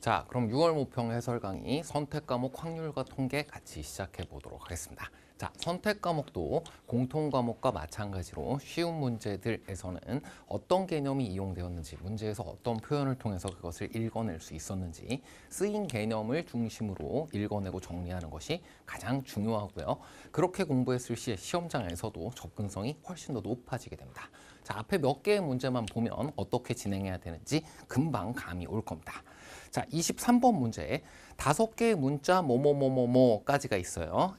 자, 그럼 6월 모평 해설 강의 선택 과목 확률과 통계 같이 시작해 보도록 하겠습니다. 자, 선택 과목도 공통 과목과 마찬가지로 쉬운 문제들에서는 어떤 개념이 이용되었는지, 문제에서 어떤 표현을 통해서 그것을 읽어낼 수 있었는지 쓰인 개념을 중심으로 읽어내고 정리하는 것이 가장 중요하고요. 그렇게 공부했을 시에 시험장에서도 접근성이 훨씬 더 높아지게 됩니다. 자, 앞에 몇 개의 문제만 보면 어떻게 진행해야 되는지 금방 감이 올 겁니다. 자, 23번 문제 5개의 문자 뭐뭐뭐뭐뭐까지가 있어요.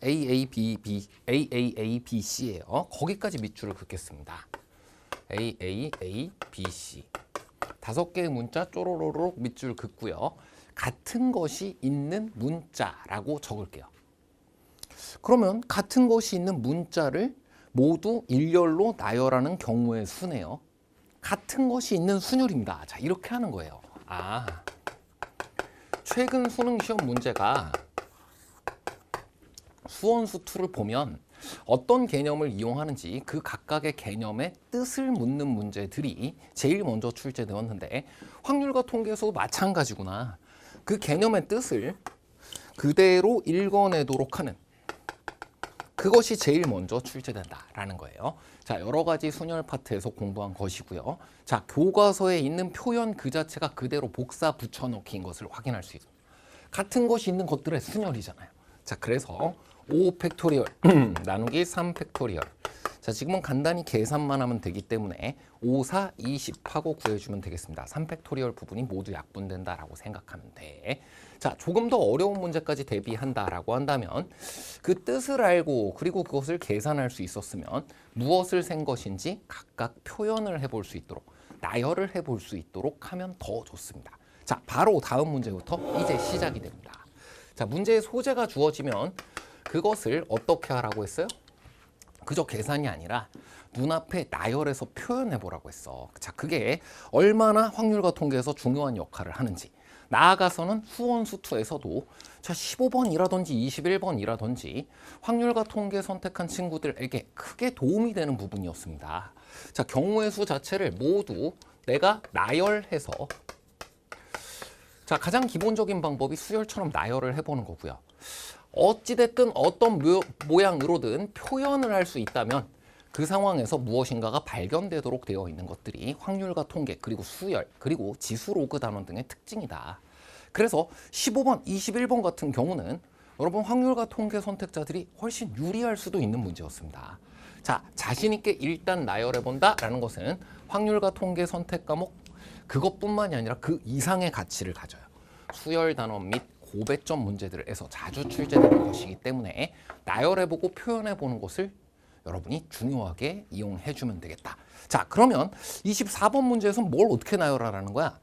AAABC예요. 거기까지 밑줄을 긋겠습니다. AAABC 5개의 문자 쪼로로록 밑줄 긋고요. 같은 것이 있는 문자라고 적을게요. 그러면 같은 것이 있는 문자를 모두 일렬로 나열하는 경우의 수네요. 같은 것이 있는 순열입니다. 자, 이렇게 하는 거예요. 최근 수능 시험 문제가 수원수2를 보면 어떤 개념을 이용하는지 그 각각의 개념의 뜻을 묻는 문제들이 제일 먼저 출제되었는데 확률과 통계에서도 마찬가지구나. 그 개념의 뜻을 그대로 읽어내도록 하는 그것이 제일 먼저 출제된다라는 거예요. 자, 여러 가지 순열 파트에서 공부한 것이고요. 자, 교과서에 있는 표현 그 자체가 그대로 복사 붙여넣기인 것을 확인할 수 있습니다. 같은 것이 있는 것들의 순열이잖아요. 자, 그래서 5 팩토리얼 나누기 3 팩토리얼. 자, 지금은 간단히 계산만 하면 되기 때문에 5, 4, 20 하고 구해주면 되겠습니다. 3 팩토리얼 부분이 모두 약분된다라고 생각하면 돼. 자, 조금 더 어려운 문제까지 대비한다라고 한다면 그 뜻을 알고 그리고 그것을 계산할 수 있었으면 무엇을 센 것인지 각각 표현을 해볼 수 있도록 나열을 해볼 수 있도록 하면 더 좋습니다. 자, 바로 다음 문제부터 이제 시작이 됩니다. 자, 문제의 소재가 주어지면 그것을 어떻게 하라고 했어요? 그저 계산이 아니라 눈앞에 나열해서 표현해 보라고 했어. 자, 그게 얼마나 확률과 통계에서 중요한 역할을 하는지. 나아가서는 수원수2에서도 자 15번이라든지 21번이라든지 확률과 통계 선택한 친구들에게 크게 도움이 되는 부분이었습니다. 자, 경우의 수 자체를 모두 내가 나열해서 자, 가장 기본적인 방법이 수열처럼 나열을 해보는 거고요. 어찌됐든 어떤 모양으로든 표현을 할 수 있다면 그 상황에서 무엇인가가 발견되도록 되어 있는 것들이 확률과 통계 그리고 수열 그리고 지수 로그 단원 등의 특징이다. 그래서 15번, 21번 같은 경우는 여러분 확률과 통계 선택자들이 훨씬 유리할 수도 있는 문제였습니다. 자, 자신 있게 일단 나열해본다라는 것은 확률과 통계 선택 과목 그것뿐만이 아니라 그 이상의 가치를 가져요. 수열 단원 및 고배점 문제들에서 자주 출제되는 것이기 때문에 나열해보고 표현해보는 것을 여러분이 중요하게 이용해주면 되겠다. 자, 그러면 24번 문제에서 뭘 어떻게 나열하라는 거야?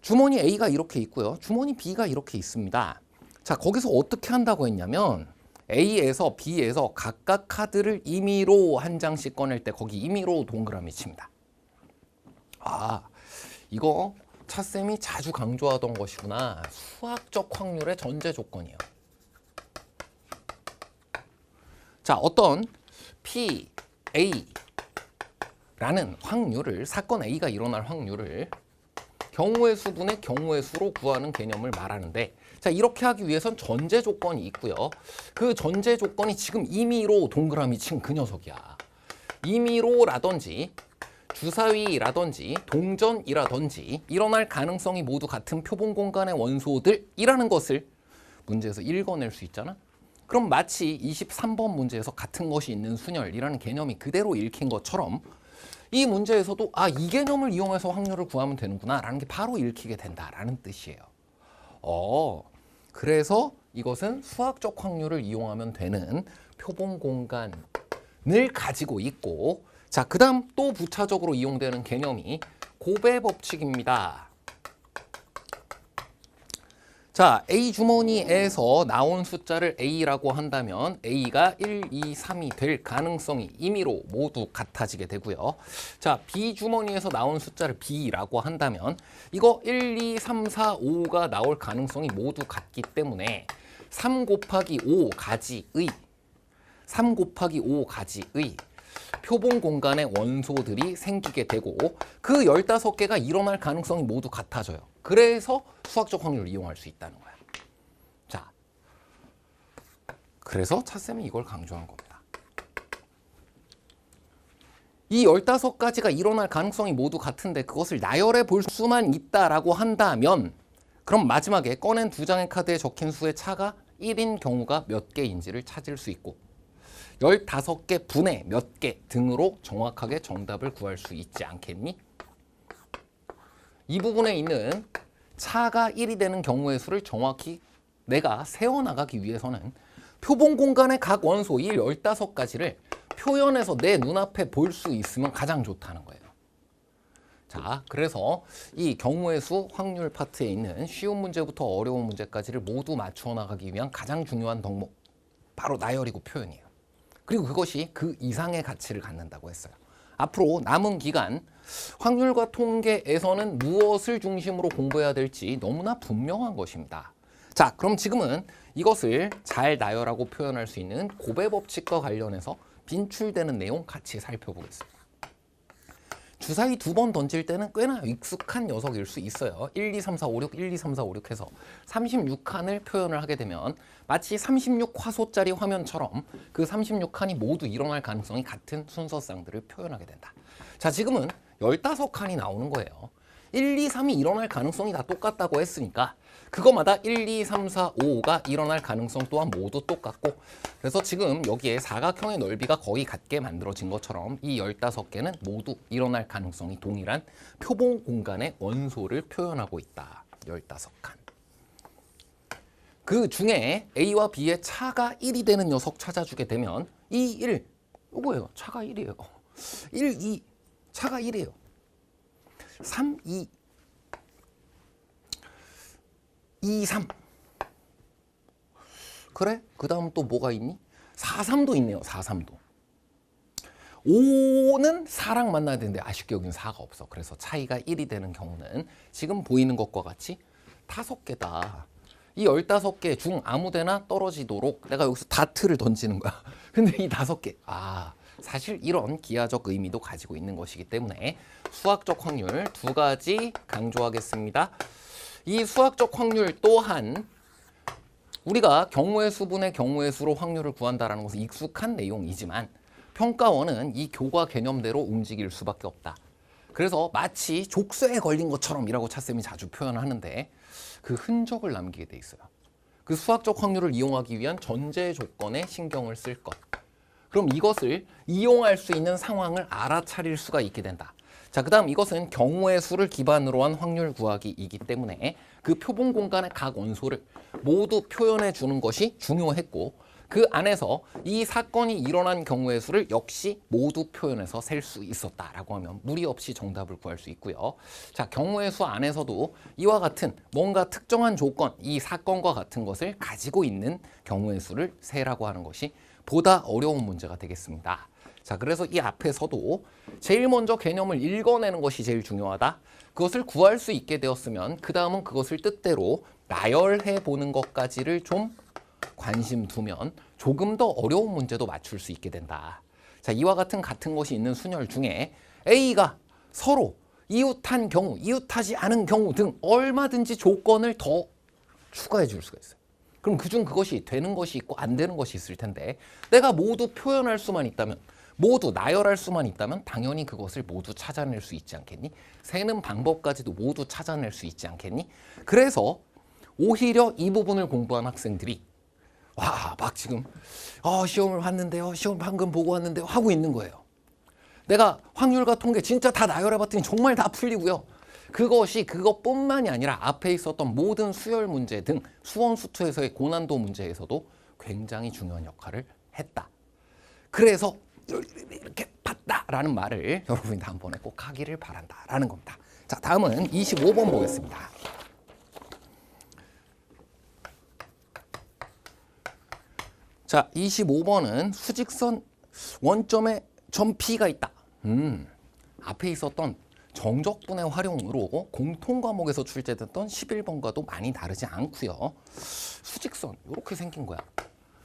주머니 A가 이렇게 있고요. 주머니 B가 이렇게 있습니다. 자, 거기서 어떻게 한다고 했냐면 A에서 B에서 각각 카드를 임의로 한 장씩 꺼낼 때 거기 임의로 동그라미 칩니다. 이거 차쌤이 자주 강조하던 것이구나. 수학적 확률의 전제 조건이에요. 자, 어떤 P, A라는 확률을, 사건 A가 일어날 확률을 경우의 수분의 경우의 수로 구하는 개념을 말하는데 자, 이렇게 하기 위해선 전제 조건이 있고요. 그 전제 조건이 지금 임의로 동그라미 친 그 녀석이야. 임의로라든지 주사위라든지 동전이라든지 일어날 가능성이 모두 같은 표본 공간의 원소들이라는 것을 문제에서 읽어낼 수 있잖아. 그럼 마치 23번 문제에서 같은 것이 있는 순열이라는 개념이 그대로 읽힌 것처럼 이 문제에서도 이 개념을 이용해서 확률을 구하면 되는구나 라는 게 바로 읽히게 된다라는 뜻이에요. 그래서 이것은 수학적 확률을 이용하면 되는 표본 공간을 가지고 있고 자, 그 다음 또 부차적으로 이용되는 개념이 고배 법칙입니다. 자, A 주머니에서 나온 숫자를 A라고 한다면 A가 1, 2, 3이 될 가능성이 임의로 모두 같아지게 되고요. 자, B 주머니에서 나온 숫자를 B라고 한다면 이거 1, 2, 3, 4, 5가 나올 가능성이 모두 같기 때문에 3 곱하기 5 가지의 표본 공간의 원소들이 생기게 되고 그 15개가 일어날 가능성이 모두 같아져요. 그래서 수학적 확률을 이용할 수 있다는 거야. 자, 그래서 차쌤이 이걸 강조한 겁니다. 이 15가지가 일어날 가능성이 모두 같은데 그것을 나열해 볼 수만 있다라고 한다면 그럼 마지막에 꺼낸 2장의 카드에 적힌 수의 차가 1인 경우가 몇 개인지를 찾을 수 있고 15개 분의 몇 개 등으로 정확하게 정답을 구할 수 있지 않겠니? 이 부분에 있는 차가 1이 되는 경우의 수를 정확히 내가 세워나가기 위해서는 표본 공간의 각 원소 이 15가지를 표현해서 내 눈앞에 볼 수 있으면 가장 좋다는 거예요. 자, 그래서 이 경우의 수 확률 파트에 있는 쉬운 문제부터 어려운 문제까지를 모두 맞추어 나가기 위한 가장 중요한 덕목, 바로 나열이고 표현이에요. 그리고 그것이 그 이상의 가치를 갖는다고 했어요. 앞으로 남은 기간 확률과 통계에서는 무엇을 중심으로 공부해야 될지 너무나 분명한 것입니다. 자, 그럼 지금은 이것을 잘 나열하고 표현할 수 있는 곱의 법칙과 관련해서 빈출되는 내용 같이 살펴보겠습니다. 주사위 2번 던질 때는 꽤나 익숙한 녀석일 수 있어요. 1, 2, 3, 4, 5, 6, 1, 2, 3, 4, 5, 6 해서 36칸을 표현을 하게 되면 마치 36화소짜리 화면처럼 그 36칸이 모두 일어날 가능성이 같은 순서쌍들을 표현하게 된다. 자, 지금은 15칸이 나오는 거예요. 1, 2, 3이 일어날 가능성이 다 똑같다고 했으니까 그거마다 1, 2, 3, 4, 5가 일어날 가능성 또한 모두 똑같고 그래서 지금 여기에 사각형의 넓이가 거의 같게 만들어진 것처럼 이 15개는 모두 일어날 가능성이 동일한 표본 공간의 원소를 표현하고 있다. 15칸. 그 중에 A와 B의 차가 1이 되는 녀석 찾아주게 되면 이 1, 이거예요. 차가 1이에요. 1, 2, 차가 1이에요. 3, 2, 2, 3. 그래? 그 다음 또 뭐가 있니? 4, 3도 있네요. 4, 3도. 5는 4랑 만나야 되는데 아쉽게 여기는 4가 없어. 그래서 차이가 1이 되는 경우는 지금 보이는 것과 같이 5개다. 이 15개 중 아무 데나 떨어지도록 내가 여기서 다트를 던지는 거야. 근데 이 5개, 사실 이런 기하적 의미도 가지고 있는 것이기 때문에 수학적 확률 2가지 강조하겠습니다. 이 수학적 확률 또한 우리가 경우의 수분의 경우의 수로 확률을 구한다는 것은 익숙한 내용이지만 평가원은 이 교과 개념대로 움직일 수밖에 없다. 그래서 마치 족쇄에 걸린 것처럼이라고 차쌤이 자주 표현하는데 그 흔적을 남기게 돼 있어요. 그 수학적 확률을 이용하기 위한 전제 조건에 신경을 쓸 것. 그럼 이것을 이용할 수 있는 상황을 알아차릴 수가 있게 된다. 자, 그 다음 이것은 경우의 수를 기반으로 한 확률 구하기이기 때문에 그 표본 공간의 각 원소를 모두 표현해 주는 것이 중요했고 그 안에서 이 사건이 일어난 경우의 수를 역시 모두 표현해서 셀 수 있었다라고 하면 무리 없이 정답을 구할 수 있고요. 자, 경우의 수 안에서도 이와 같은 뭔가 특정한 조건, 이 사건과 같은 것을 가지고 있는 경우의 수를 세라고 하는 것이 보다 어려운 문제가 되겠습니다. 자, 그래서 이 앞에서도 제일 먼저 개념을 읽어내는 것이 제일 중요하다. 그것을 구할 수 있게 되었으면 그 다음은 그것을 뜻대로 나열해 보는 것까지를 좀 관심 두면 조금 더 어려운 문제도 맞출 수 있게 된다. 자, 이와 같은 것이 있는 순열 중에 A가 서로 이웃한 경우, 이웃하지 않은 경우 등 얼마든지 조건을 더 추가해 줄 수가 있어요. 그럼 그중 그것이 되는 것이 있고 안 되는 것이 있을 텐데 내가 모두 표현할 수만 있다면 모두 나열할 수만 있다면 당연히 그것을 모두 찾아낼 수 있지 않겠니? 세는 방법까지도 모두 찾아낼 수 있지 않겠니? 그래서 오히려 이 부분을 공부한 학생들이 막 지금 시험을 봤는데요. 시험 방금 보고 왔는데요. 하고 있는 거예요. 내가 확률과 통계 진짜 다 나열해봤더니 정말 다 풀리고요. 그것이 그것뿐만이 아니라 앞에 있었던 모든 수열 문제 등 수원수투에서의 고난도 문제에서도 굉장히 중요한 역할을 했다. 그래서 이렇게 봤다라는 말을 여러분이 다음번에 꼭 하기를 바란다라는 겁니다. 자, 다음은 25번 보겠습니다. 자, 25번은 수직선 원점에 점 P가 있다. 앞에 있었던 정적분의 활용으로 공통 과목에서 출제됐던 11번과도 많이 다르지 않고요. 수직선 이렇게 생긴 거야.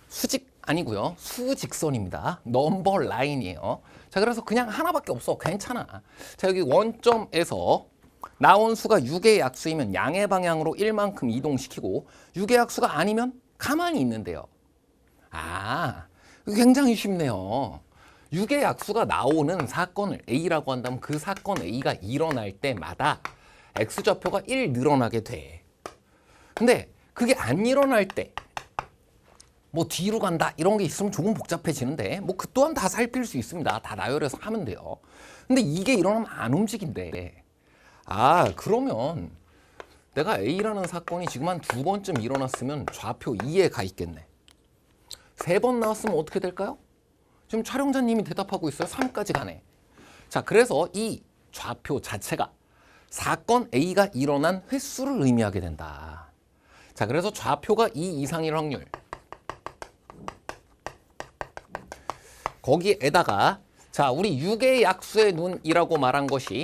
수직 아니고요. 수직선입니다. 넘버 라인이에요. 자, 그래서 그냥 하나밖에 없어. 괜찮아. 자, 여기 원점에서 나온 수가 6의 약수이면 양의 방향으로 1만큼 이동시키고 6의 약수가 아니면 가만히 있는데요. 아, 굉장히 쉽네요. 6의 약수가 나오는 사건을 A라고 한다면 그 사건 A가 일어날 때마다 X좌표가 1 늘어나게 돼. 근데 그게 안 일어날 때 뭐 뒤로 간다 이런 게 있으면 조금 복잡해지는데 뭐 그 또한 다 살필 수 있습니다. 다 나열해서 하면 돼요. 근데 이게 일어나면 안 움직인대. 아, 그러면 내가 A라는 사건이 지금 한 2번쯤 일어났으면 좌표 2에 가 있겠네. 3번 나왔으면 어떻게 될까요? 지금 촬영자님이 대답하고 있어요. 3까지 가네. 자, 그래서 이 좌표 자체가 사건 A가 일어난 횟수를 의미하게 된다. 자, 그래서 좌표가 2 이상일 확률. 거기에다가 자, 우리 6의 약수의 눈이라고 말한 것이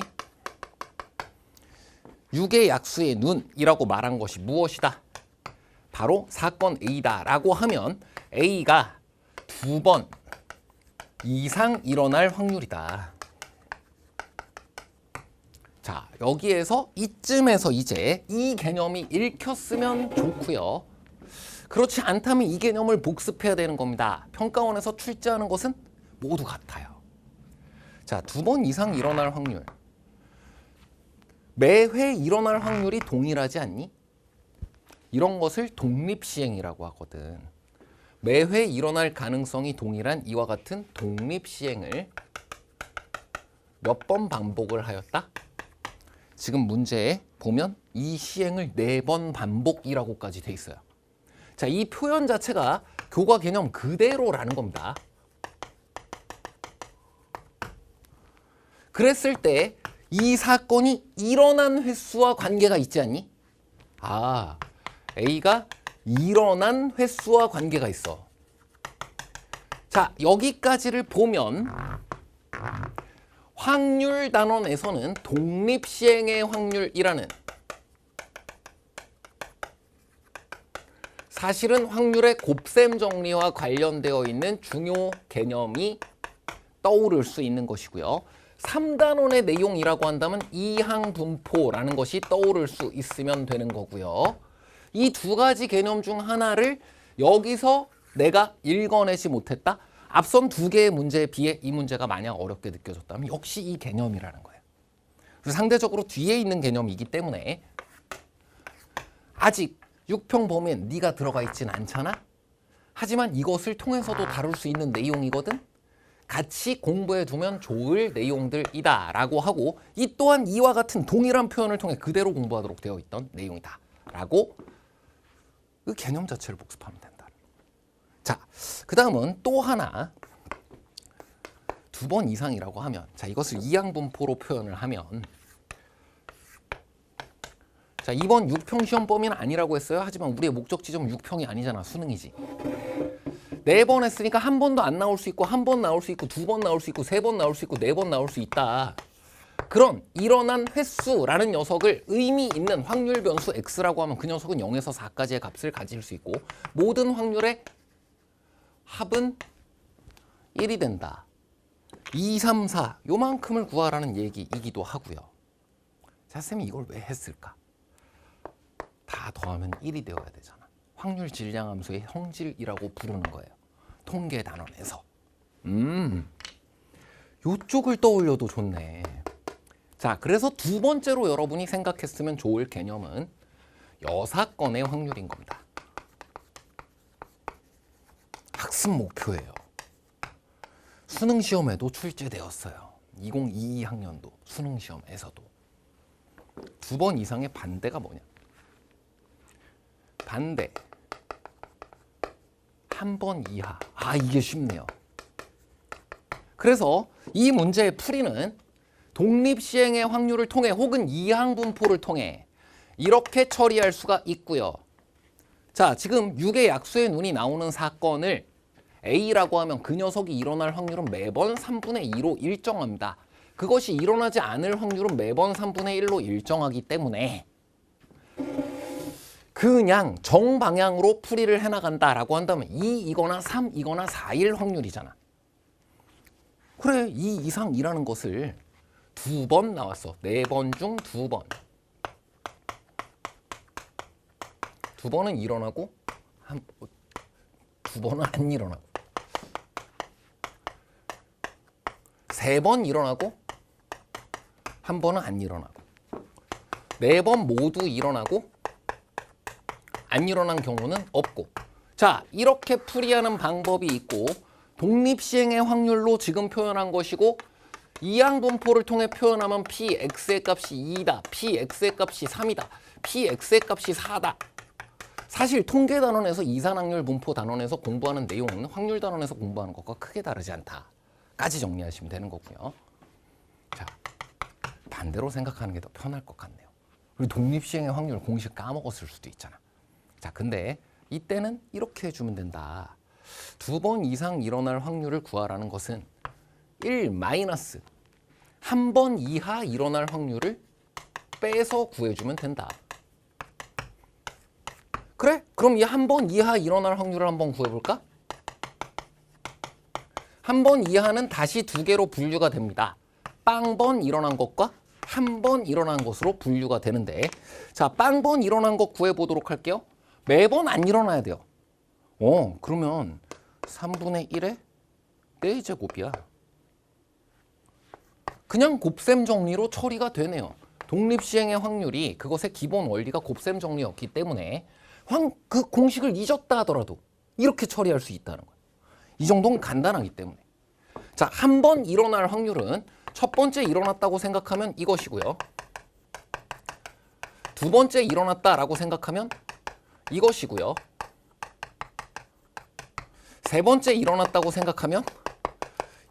6의 약수의 눈이라고 말한 것이 무엇이다? 바로 사건 A다라고 하면 A가 2번 이상 일어날 확률이다. 자, 여기에서 이쯤에서 이제 이 개념이 읽혔으면 좋고요. 그렇지 않다면 이 개념을 복습해야 되는 겁니다. 평가원에서 출제하는 것은 모두 같아요. 자, 2번 이상 일어날 확률. 매회 일어날 확률이 동일하지 않니? 이런 것을 독립시행이라고 하거든. 매회 일어날 가능성이 동일한 이와 같은 독립시행을 몇 번 반복을 하였다? 지금 문제에 보면 이 시행을 4번 반복이라고까지 돼 있어요. 자, 이 표현 자체가 교과 개념 그대로라는 겁니다. 그랬을 때 이 사건이 일어난 횟수와 관계가 있지 않니? 아, A가 일어난 횟수와 관계가 있어. 자, 여기까지를 보면 확률 단원에서는 독립시행의 확률이라는 사실은 확률의 곱셈 정리와 관련되어 있는 중요 개념이 떠오를 수 있는 것이고요. 3단원의 내용이라고 한다면 이항분포라는 것이 떠오를 수 있으면 되는 거고요. 이 2가지 개념 중 하나를 여기서 내가 읽어내지 못했다? 앞선 2개의 문제에 비해 이 문제가 만약 어렵게 느껴졌다면 역시 이 개념이라는 거예요. 그래서 상대적으로 뒤에 있는 개념이기 때문에 아직 6평 범위엔 네가 들어가 있진 않잖아? 하지만 이것을 통해서도 다룰 수 있는 내용이거든? 같이 공부해 두면 좋을 내용들이다 라고 하고 이 또한 이와 같은 동일한 표현을 통해 그대로 공부하도록 되어 있던 내용이다 라고 그 개념 자체를 복습하면 된다. 자, 그 다음은 또 하나 2번 이상이라고 하면 자, 이것을 이항분포로 표현을 하면 자, 이번 6평 시험 범위는 아니라고 했어요. 하지만 우리의 목적 지점은 6평이 아니잖아. 수능이지. 4번 했으니까 한 번도 안 나올 수 있고 한 번 나올 수 있고 2번 나올 수 있고 3번 나올 수 있고 4번 나올 수 있다. 그런 일어난 횟수라는 녀석을 의미 있는 확률 변수 x라고 하면 그 녀석은 0에서 4까지의 값을 가질 수 있고 모든 확률의 합은 1이 된다. 2, 3, 4 요만큼을 구하라는 얘기이기도 하고요. 자, 쌤이 이걸 왜 했을까? 다 더하면 1이 되어야 되잖아. 확률 질량함수의 성질이라고 부르는 거예요. 통계 단원에서. 요쪽을 떠올려도 좋네. 자, 그래서 2번째로 여러분이 생각했으면 좋을 개념은 여사건의 확률인 겁니다. 학습 목표예요. 수능 시험에도 출제되었어요. 2022학년도 수능 시험에서도. 2번 이상의 반대가 뭐냐? 반대. 한 번 이하. 아, 이게 쉽네요. 그래서 이 문제의 풀이는 독립시행의 확률을 통해 혹은 이항분포를 통해 이렇게 처리할 수가 있고요. 자, 지금 6의 약수의 눈이 나오는 사건을 A라고 하면 그 녀석이 일어날 확률은 매번 3분의 2로 일정합니다. 그것이 일어나지 않을 확률은 매번 3분의 1로 일정하기 때문에 그냥 정방향으로 풀이를 해나간다라고 한다면 2이거나 3이거나 4일 확률이잖아. 그래, 2 이상이라는 것을 2번 나왔어. 4번 중 2번. 2번은 일어나고 2번은 안 일어나고 3번 일어나고 1번은 안 일어나고 4번 모두 일어나고 안 일어난 경우는 없고. 자, 이렇게 풀이하는 방법이 있고 독립시행의 확률로 지금 표현한 것이고 이항분포를 통해 표현하면 px의 값이 2다, px의 값이 3이다, px의 값이 4다. 사실 통계 단원에서 이산확률 분포 단원에서 공부하는 내용은 확률 단원에서 공부하는 것과 크게 다르지 않다까지 정리하시면 되는 거고요. 자, 반대로 생각하는 게 더 편할 것 같네요. 그리고 독립시행의 확률 공식 까먹었을 수도 있잖아. 자, 근데 이때는 이렇게 해주면 된다. 2번 이상 일어날 확률을 구하라는 것은 1 마이너스 1번 이하 일어날 확률을 빼서 구해주면 된다. 그래? 그럼 이 1번 이하 일어날 확률을 한번 구해볼까? 1번 이하는 다시 2개로 분류가 됩니다. 빵번 일어난 것과 1번 일어난 것으로 분류가 되는데, 자, 빵번 일어난 것 구해보도록 할게요. 매번 안 일어나야 돼요. 그러면 3분의 1의 4제곱이야. 그냥 곱셈 정리로 처리가 되네요. 독립시행의 확률이 그것의 기본 원리가 곱셈 정리였기 때문에 그 공식을 잊었다 하더라도 이렇게 처리할 수 있다는 거예요. 이 정도는 간단하기 때문에. 자, 1번 일어날 확률은 첫 번째 일어났다고 생각하면 이것이고요. 두 번째 일어났다라고 생각하면 이것이고요. 세 번째 일어났다고 생각하면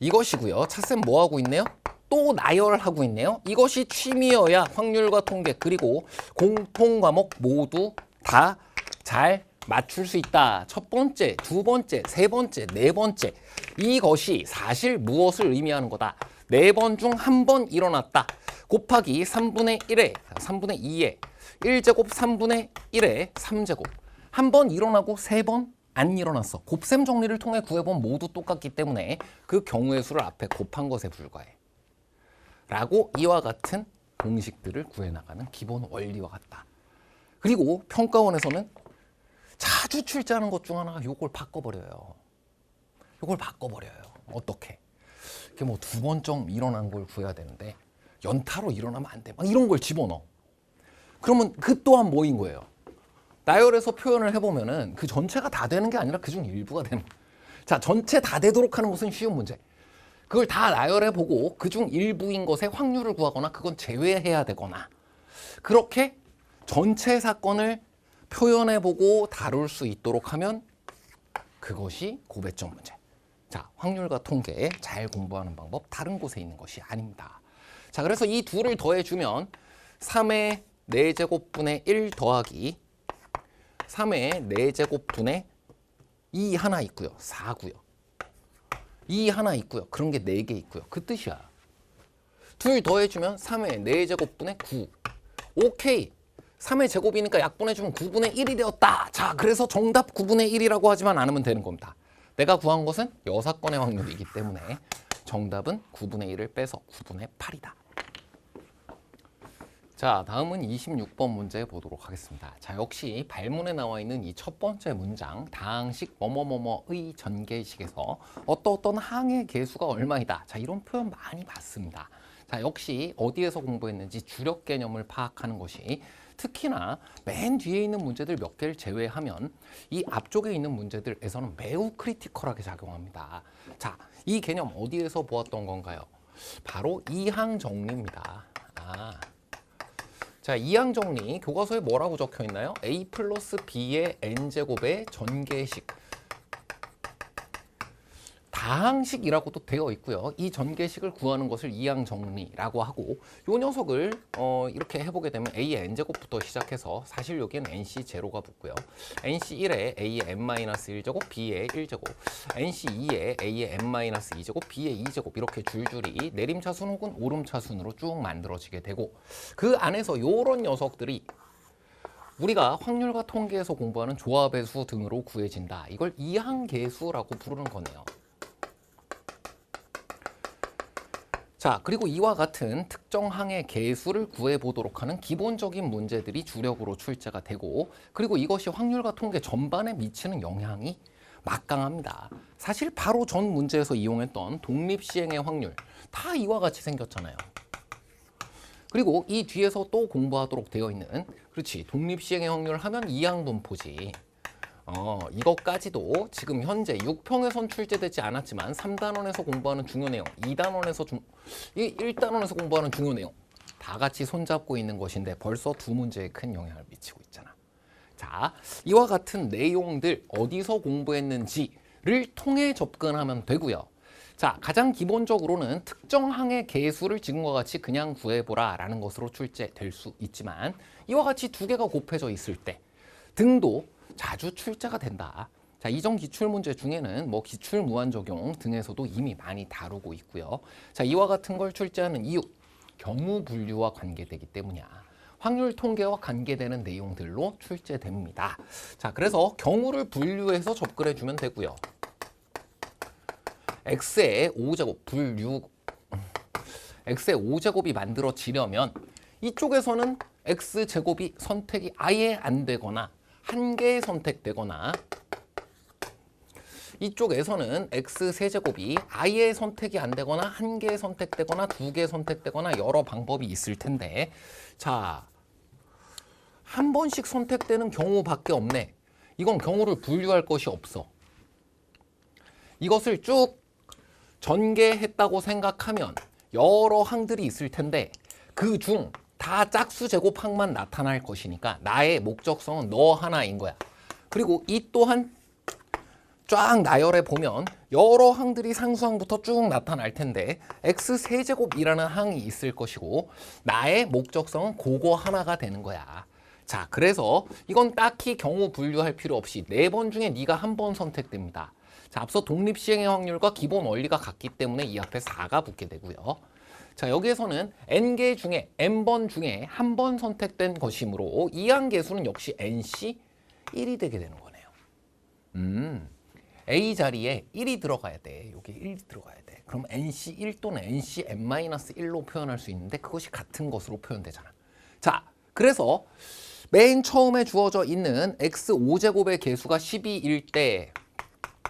이것이고요. 차쌤 뭐 하고 있네요? 또 나열하고 있네요. 이것이 취미여야 확률과 통계 그리고 공통 과목 모두 다 잘 맞출 수 있다. 첫 번째, 두 번째, 세 번째, 네 번째. 이것이 사실 무엇을 의미하는 거다. 4번 중 1번 일어났다. 곱하기 3분의 1에 3분의 2에 1제곱 3분의 1에 3제곱. 1번 일어나고 3번 안 일어났어. 곱셈 정리를 통해 구해본 모두 똑같기 때문에 그 경우의 수를 앞에 곱한 것에 불과해. 라고 이와 같은 공식들을 구해나가는 기본 원리와 같다. 그리고 평가원에서는 자주 출제하는 것 중 하나가 요걸 바꿔버려요. 요걸 바꿔버려요. 어떻게? 이게 뭐 2번쯤 일어난 걸 구해야 되는데 연타로 일어나면 안 돼. 막 이런 걸 집어넣어. 그러면 그 또한 뭐인 거예요? 나열해서 표현을 해보면은 그 전체가 다 되는 게 아니라 그중 일부가 되는 거예요. 자, 전체 다 되도록 하는 것은 쉬운 문제. 그걸 다 나열해보고 그중 일부인 것의 확률을 구하거나 그건 제외해야 되거나 그렇게 전체 사건을 표현해보고 다룰 수 있도록 하면 그것이 고배점 문제. 자, 확률과 통계 잘 공부하는 방법 다른 곳에 있는 것이 아닙니다. 자, 그래서 이 둘을 더해주면 3의 4제곱분의 1 더하기 3의 4제곱분의 2 하나 있고요. 4고요. 2 하나 있고요. 그런 게 4개 있고요. 그 뜻이야. 둘 더해주면 3의 4제곱분의 9. 오케이. 3의 제곱이니까 약분해주면 9분의 1이 되었다. 자, 그래서 정답 9분의 1이라고 하지만 않으면 되는 겁니다. 내가 구한 것은 여사건의 확률이기 때문에 정답은 9분의 1을 빼서 9분의 8이다. 자, 다음은 26번 문제 보도록 하겠습니다. 자, 역시 발문에 나와 있는 이 첫 번째 문장 다항식 뭐뭐뭐뭐의 전개식에서 어떤 항의 개수가 얼마이다. 자, 이런 표현 많이 봤습니다. 자, 역시 어디에서 공부했는지 주력 개념을 파악하는 것이 특히나 맨 뒤에 있는 문제들 몇 개를 제외하면 이 앞쪽에 있는 문제들에서는 매우 크리티컬하게 작용합니다. 자, 이 개념 어디에서 보았던 건가요? 바로 이항 정리입니다. 자, 이항 정리 교과서에 뭐라고 적혀 있나요? A 플러스 B의 N제곱의 전개식. 다항식이라고도 되어 있고요. 이 전개식을 구하는 것을 이항 정리라고 하고 이 녀석을 이렇게 해보게 되면 A의 N제곱부터 시작해서 사실 여기에는 NC0가 붙고요. NC1에 A의 N-1제곱, B의 1제곱, NC2에 A의 N-2제곱, B의 2제곱 이렇게 줄줄이 내림차순 혹은 오름차순으로 쭉 만들어지게 되고 그 안에서 이런 녀석들이 우리가 확률과 통계에서 공부하는 조합의 수 등으로 구해진다. 이걸 이항계수라고 부르는 거네요. 자, 그리고 이와 같은 특정 항의 계수를 구해보도록 하는 기본적인 문제들이 주력으로 출제가 되고, 그리고 이것이 확률과 통계 전반에 미치는 영향이 막강합니다. 사실 바로 전 문제에서 이용했던 독립시행의 확률 다 이와 같이 생겼잖아요. 그리고 이 뒤에서 또 공부하도록 되어 있는, 그렇지, 독립시행의 확률 하면 이항분포지. 이것까지도 지금 현재 6평에선 출제되지 않았지만 3단원에서 공부하는 중요 내용, 2단원에서 1단원에서 공부하는 중요 내용 다 같이 손잡고 있는 것인데 벌써 두 문제에 큰 영향을 미치고 있잖아. 자, 이와 같은 내용들 어디서 공부했는지를 통해 접근하면 되고요. 자, 가장 기본적으로는 특정 항의 계수를 지금과 같이 그냥 구해보라 라는 것으로 출제될 수 있지만, 이와 같이 두 개가 곱해져 있을 때 등도 자주 출제가 된다. 자, 이전 기출문제 중에는 뭐 기출 무한적용 등에서도 이미 많이 다루고 있고요. 자, 이와 같은 걸 출제하는 이유, 경우 분류와 관계되기 때문이야. 확률 통계와 관계되는 내용들로 출제됩니다. 자, 그래서 경우를 분류해서 접근해 주면 되고요. x의 5제곱 분류, x의 5제곱이 만들어지려면 이쪽에서는 x제곱이 선택이 아예 안 되거나 한 개 선택되거나, 이쪽에서는 x3제곱이 아예 선택이 안 되거나 한 개 선택되거나 두 개 선택되거나 여러 방법이 있을 텐데, 자, 한 번씩 선택되는 경우밖에 없네. 이건 경우를 분류할 것이 없어. 이것을 쭉 전개했다고 생각하면 여러 항들이 있을 텐데 그중 다 짝수 제곱항만 나타날 것이니까 나의 목적성은 너 하나인 거야. 그리고 이 또한 쫙 나열해 보면 여러 항들이 상수항부터 쭉 나타날 텐데 x3제곱이라는 항이 있을 것이고 나의 목적성은 그거 하나가 되는 거야. 자, 그래서 이건 딱히 경우 분류할 필요 없이 4번 중에 네가 한 번 선택됩니다. 자, 앞서 독립시행의 확률과 기본 원리가 같기 때문에 이 앞에 4가 붙게 되고요. 자, 여기에서는 n개 중에 n번 중에 한 번 선택된 것이므로 이항계수는 역시 nC 1이 되게 되는 거네요. A 자리에 1이 들어가야 돼. 여기 1이 들어가야 돼. 그럼 nC 1 또는 nC n-1로 표현할 수 있는데 그것이 같은 것으로 표현되잖아. 자, 그래서 맨 처음에 주어져 있는 x 5제곱의 계수가 12일 때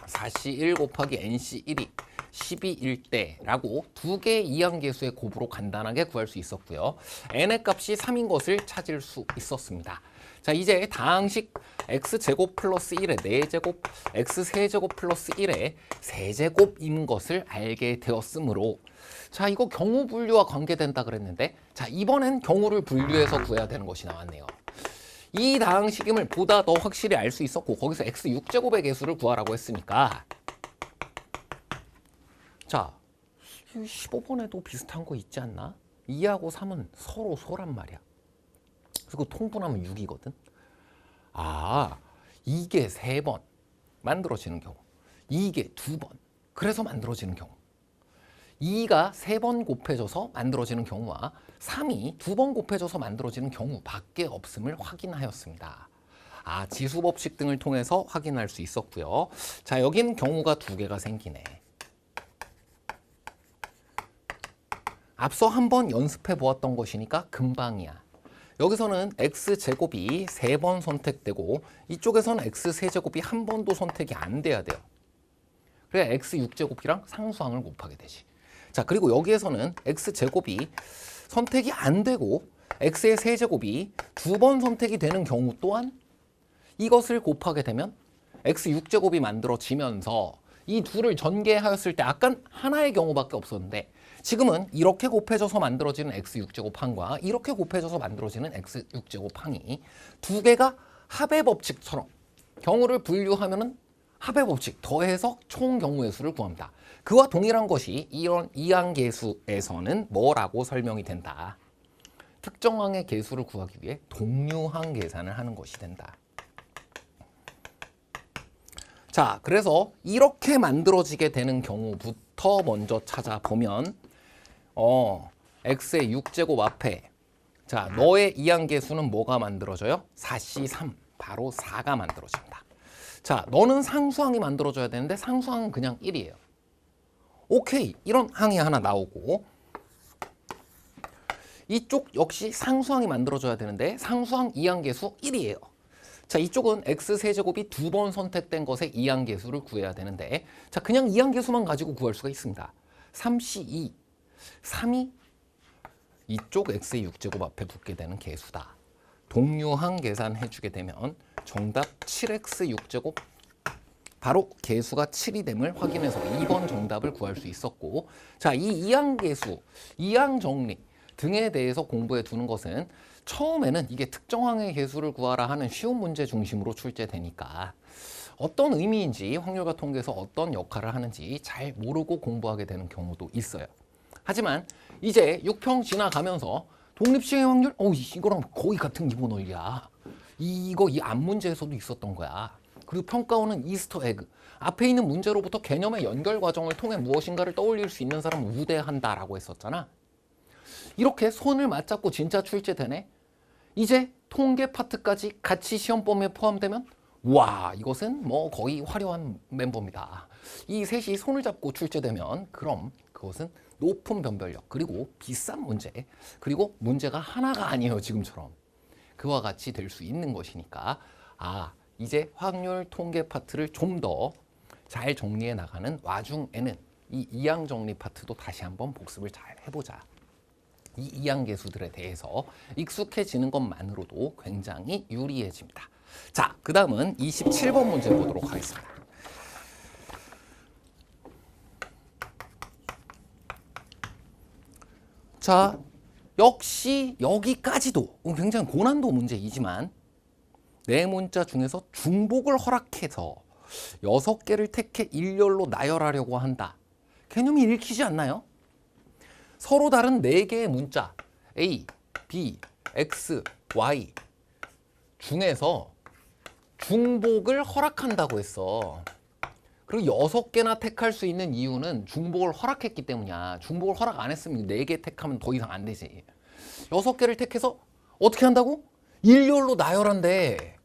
4C 1 곱하기 nC 1이 12일 때라고 두 개의 이항계수의 곱으로 간단하게 구할 수 있었고요. n의 값이 3인 것을 찾을 수 있었습니다. 자, 이제 다항식 x제곱 플러스 1의 4제곱, x3제곱 플러스 1의 3제곱인 것을 알게 되었으므로, 자, 이거 경우 분류와 관계된다 그랬는데, 자, 이번엔 경우를 분류해서 구해야 되는 것이 나왔네요. 이 다항식임을 보다 더 확실히 알 수 있었고 거기서 x6제곱의 계수를 구하라고 했으니까, 자, 15번에도 비슷한 거 있지 않나? 2하고 3은 서로 소란 말이야. 그리고 통분하면 6이거든. 아, 이게 3번 만들어지는 경우, 이게 2번 그래서 만들어지는 경우, 2가 3번 곱해져서 만들어지는 경우와 3이 2번 곱해져서 만들어지는 경우밖에 없음을 확인하였습니다. 아, 지수법칙 등을 통해서 확인할 수 있었고요. 자, 여긴 경우가 2개가 생기네. 앞서 한번 연습해 보았던 것이니까 금방이야. 여기서는 x제곱이 3번 선택되고 이쪽에서는 x3제곱이 한 번도 선택이 안 돼야 돼요. 그래 x6제곱이랑 상수항을 곱하게 되지. 자, 그리고 여기에서는 x제곱이 선택이 안 되고 x의 세제곱이 2번 선택이 되는 경우 또한 이것을 곱하게 되면 x6제곱이 만들어지면서 이 둘을 전개하였을 때 아까 하나의 경우밖에 없었는데 지금은 이렇게 곱해져서 만들어지는 x6제곱항과 이렇게 곱해져서 만들어지는 x6제곱항이 두 개가 합의 법칙처럼 경우를 분류하면은 합의 법칙 더해서 총 경우의 수를 구합니다. 그와 동일한 것이 이런 이항계수에서는 뭐라고 설명이 된다. 특정항의 계수를 구하기 위해 동류항 계산을 하는 것이 된다. 자, 그래서 이렇게 만들어지게 되는 경우부터 먼저 찾아보면 x의 6제곱 앞에 자, 너의 이항계수는 뭐가 만들어져요? 4C3, 바로 4가 만들어집니다. 자, 너는 상수항이 만들어져야 되는데 상수항은 그냥 1이에요. 오케이, 이런 항이 하나 나오고 이쪽 역시 상수항이 만들어져야 되는데 상수항 이항계수 1이에요. 자, 이쪽은 x세제곱이 2번 선택된 것의 이항계수를 구해야 되는데 자, 그냥 이항계수만 가지고 구할 수가 있습니다. 3C2, 3이 이쪽 x의 6제곱 앞에 붙게 되는 계수다. 동류항 계산해주게 되면 정답 7x 6제곱 바로 계수가 7이 됨을 확인해서 2번 정답을 구할 수 있었고 자, 이 이항계수, 이항정리 등에 대해서 공부해 두는 것은 처음에는 이게 특정항의 계수를 구하라 하는 쉬운 문제 중심으로 출제되니까 어떤 의미인지 확률과 통계에서 어떤 역할을 하는지 잘 모르고 공부하게 되는 경우도 있어요. 하지만 이제 6평 지나가면서 독립시행 확률? 이거랑 거의 같은 기본 원리야. 이거 이 앞 문제에서도 있었던 거야. 그리고 평가원은 이스터 에그. 앞에 있는 문제로부터 개념의 연결 과정을 통해 무엇인가를 떠올릴 수 있는 사람을 우대한다라고 했었잖아. 이렇게 손을 맞잡고 진짜 출제되네. 이제 통계 파트까지 같이 시험 범위에 포함되면 와, 이것은 뭐 거의 화려한 멤버입니다. 이 셋이 손을 잡고 출제되면 그럼 그것은 높은 변별력 그리고 비싼 문제 그리고 문제가 하나가 아니에요. 지금처럼 그와 같이 될 수 있는 것이니까 이제 확률 통계 파트를 좀 더 잘 정리해 나가는 와중에는 이 이항 정리 파트도 다시 한번 복습을 잘 해보자. 이 이항계수들에 대해서 익숙해지는 것만으로도 굉장히 유리해집니다. 자, 그 다음은 27번 문제 보도록 하겠습니다. 자, 역시 여기까지도 굉장히 고난도 문제이지만 네 문자 중에서 중복을 허락해서 6개를 택해 일렬로 나열하려고 한다. 개념이 읽히지 않나요? 서로 다른 4개의 문자 A, B, X, Y 중에서 중복을 허락한다고 했어. 그리고 6개나 택할 수 있는 이유는 중복을 허락했기 때문이야. 중복을 허락 안 했으면 4개 택하면 더 이상 안 되지. 6개를 택해서 어떻게 한다고? 일렬로 나열한대.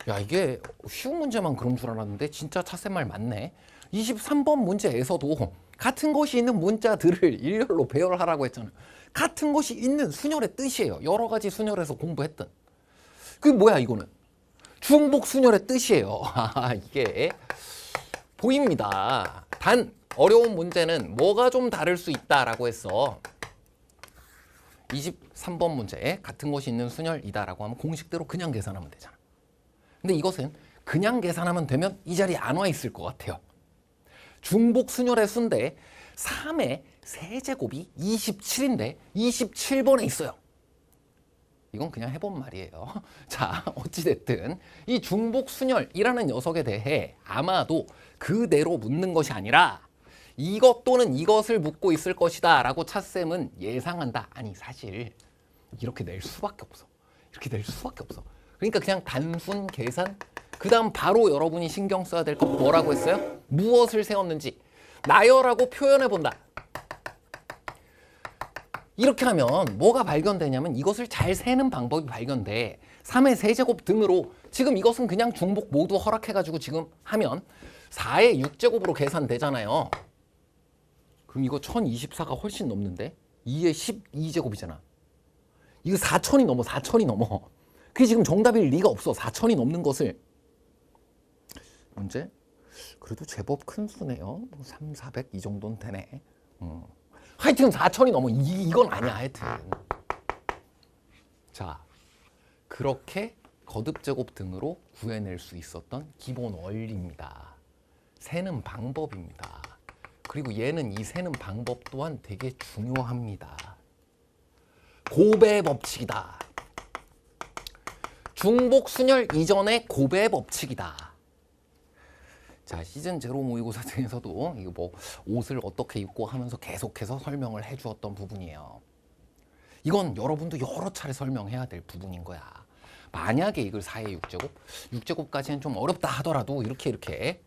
야, 이게 쉬운 문제만 그런 줄 알았는데 진짜 차세말 맞네. 23번 문제에서도 같은 것이 있는 문자들을 일렬로 배열하라고 했잖아요. 같은 것이 있는 순열의 뜻이에요. 여러 가지 순열에서 공부했던. 그게 뭐야 이거는? 중복 순열의 뜻이에요. 이게 보입니다. 단 어려운 문제는 뭐가 좀 다를 수 있다라고 했어. 23번 문제에 같은 것이 있는 순열이다라고 하면 공식대로 그냥 계산하면 되잖아. 근데 이것은 그냥 계산하면 되면 이 자리에 안 와 있을 것 같아요. 중복 순열의 수인데 3의 세제곱이 27인데 27번에 있어요. 이건 그냥 해본 말이에요. 자, 어찌됐든 이 중복 순열이라는 녀석에 대해 아마도 그대로 묻는 것이 아니라 이것 또는 이것을 묻고 있을 것이다 라고 차쌤은 예상한다. 아니, 사실 이렇게 낼 수밖에 없어. 이렇게 낼 수밖에 없어. 그러니까 그냥 단순 계산, 그 다음 바로 여러분이 신경 써야 될 건 뭐라고 했어요? 무엇을 세웠는지 나열하고 표현해 본다. 이렇게 하면 뭐가 발견되냐면 이것을 잘 세는 방법이 발견돼. 3의 세제곱 등으로 지금 이것은 그냥 중복 모두 허락해가지고 지금 하면 4의 6제곱으로 계산되잖아요. 그럼 이거 1024가 훨씬 넘는데 2의 12제곱이잖아. 이거 4000이 넘어. 4000이 넘어. 그게 지금 정답일 리가 없어. 4000이 넘는 것을. 문제? 그래도 제법 큰 수네요. 3, 400 이 정도는 되네. 하여튼 4000이 넘어. 이건 아니야. 하여튼. 자, 그렇게 거듭제곱 등으로 구해낼 수 있었던 기본 원리입니다. 세는 방법입니다. 그리고 얘는 이 세는 방법 또한 되게 중요합니다. 곱의 법칙이다. 중복 순열 이전의 곱의 법칙이다. 자, 시즌 제로 모의고사 등에서도 이거 뭐 옷을 어떻게 입고 하면서 계속해서 설명을 해주었던 부분이에요. 이건 여러분도 여러 차례 설명해야 될 부분인 거야. 만약에 이걸 4의 6제곱, 6제곱까지는 좀 어렵다 하더라도 이렇게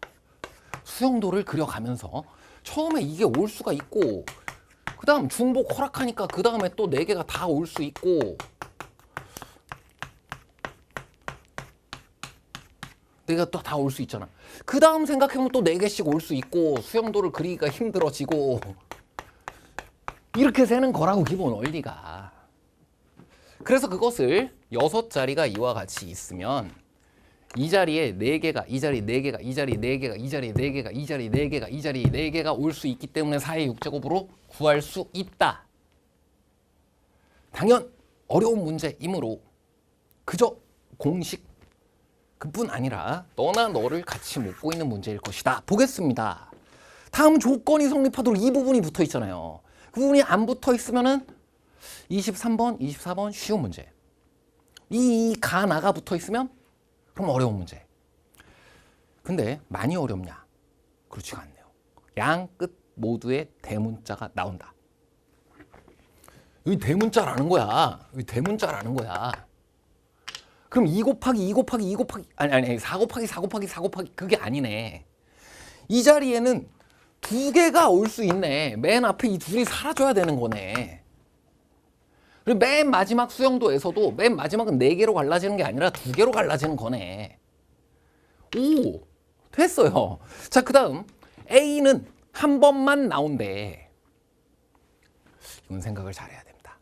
수영도를 그려가면서 처음에 이게 올 수가 있고 그 다음 중복 허락하니까 그 다음에 또 4개가 다 올 수 있고 4개가 또 다 올 수 있잖아. 그 다음 생각해보면 또 4개씩 올 수 있고 수영도를 그리기가 힘들어지고 이렇게 세는 거라고 기본 원리가. 그래서 그것을 6자리가 이와 같이 있으면 이 자리에 4개가, 이 자리 4개가, 이 자리 4개가, 이 자리 4개가, 이 자리 4개가, 이 자리 4개가 올 수 있기 때문에 4의 6제곱으로 구할 수 있다. 당연 어려운 문제이므로 그저 공식 그뿐 아니라 너나 너를 같이 묻고 있는 문제일 것이다. 보겠습니다. 다음 조건이 성립하도록 이 부분이 붙어 있잖아요. 그 부분이 안 붙어 있으면은 23번, 24번 쉬운 문제. 이 가, 나가 붙어 있으면 그럼 어려운 문제. 근데 많이 어렵냐? 그렇지가 않네요. 양 끝 모두의 대문자가 나온다. 여기 대문자라는 거야. 여기 대문자라는 거야. 그럼 2 곱하기 2 곱하기 2 곱하기 아니 4 곱하기 4 곱하기 4 곱하기 그게 아니네. 이 자리에는 2개가 올 수 있네. 맨 앞에 이 둘이 사라져야 되는 거네. 그리고 맨 마지막 수영도에서도 맨 마지막은 4개로 갈라지는 게 아니라 2개로 갈라지는 거네. 오, 됐어요. 자, 그 다음 A는 한 번만 나온대. 이건 생각을 잘해야 됩니다.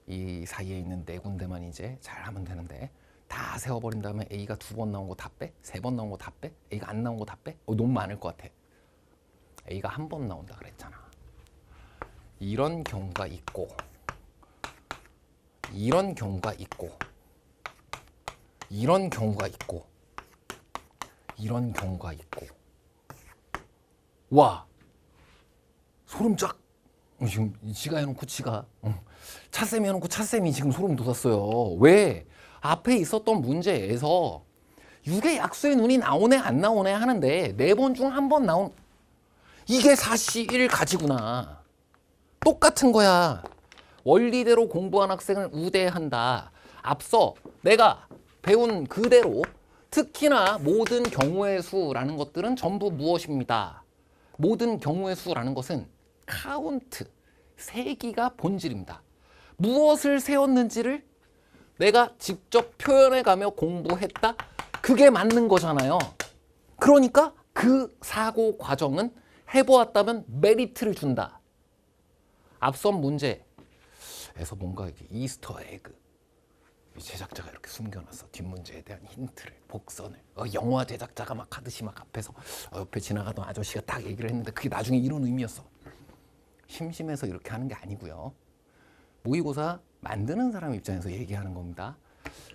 이 사이에 있는 4군데만 이제 잘 하면 되는데 다 세워버린 다음에 A가 2번 나온 거 다 빼? 3번 나온 거 다 빼? A가 안 나온 거 다 빼? 너무 많을 것 같아. A가 한 번 나온다 그랬잖아. 이런 경우가 있고 이런 경우가 있고 이런 경우가 있고 이런 경우가 있고 와 소름 쫙 지금 지가 해놓고 지가 차쌤이 해놓고 차쌤이 지금 소름 돋았어요. 왜? 앞에 있었던 문제에서 6의 약수의 눈이 나오네 안 나오네 하는데 4번 중 한 번 나온 이게 4C 1 가지구나. 똑같은 거야. 원리대로 공부한 학생을 우대한다. 앞서 내가 배운 그대로 특히나 모든 경우의 수라는 것들은 전부 무엇입니다. 모든 경우의 수라는 것은 카운트, 세기가 본질입니다. 무엇을 세웠는지를 내가 직접 표현해가며 공부했다? 그게 맞는 거잖아요. 그러니까 그 사고 과정은 해보았다면 메리트를 준다. 앞선 문제에서 뭔가 이렇게 이스터 에그 제작자가 이렇게 숨겨놨어. 뒷문제에 대한 힌트를, 복선을. 영화 제작자가 막 하듯이 막 앞에서 옆에 지나가던 아저씨가 딱 얘기를 했는데 그게 나중에 이런 의미였어. 심심해서 이렇게 하는 게 아니고요. 모의고사 만드는 사람 입장에서 얘기하는 겁니다.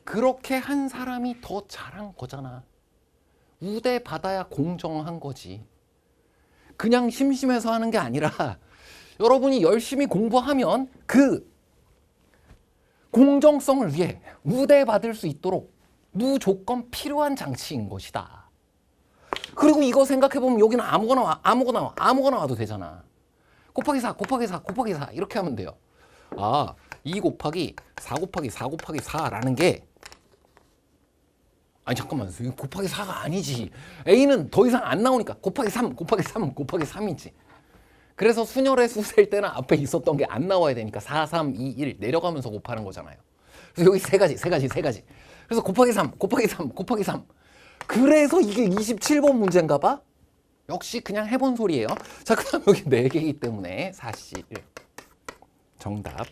그렇게 한 사람이 더 잘한 거잖아. 우대 받아야 공정한 거지. 그냥 심심해서 하는 게 아니라 여러분이 열심히 공부하면 그 공정성을 위해 우대받을 수 있도록 무조건 필요한 장치인 것이다. 그리고 이거 생각해보면 여기는 아무거나 와도 되잖아. 곱하기 4, 곱하기 4, 곱하기 4 이렇게 하면 돼요. 아, 2 곱하기 4 곱하기 4 곱하기 4라는 게 아니 잠깐만, 곱하기 4가 아니지. A는 더 이상 안 나오니까 곱하기 3, 곱하기 3, 곱하기 3이지. 그래서 순열의 수 셀 때는 앞에 있었던 게 안 나와야 되니까 4, 3, 2, 1 내려가면서 곱하는 거잖아요. 그래서 여기 세 가지. 그래서 곱하기 3, 곱하기 3, 곱하기 3. 그래서 이게 27번 문제인가 봐? 역시 그냥 해본 소리예요. 자, 그럼 여기 4개이기 때문에 4C 1. 정답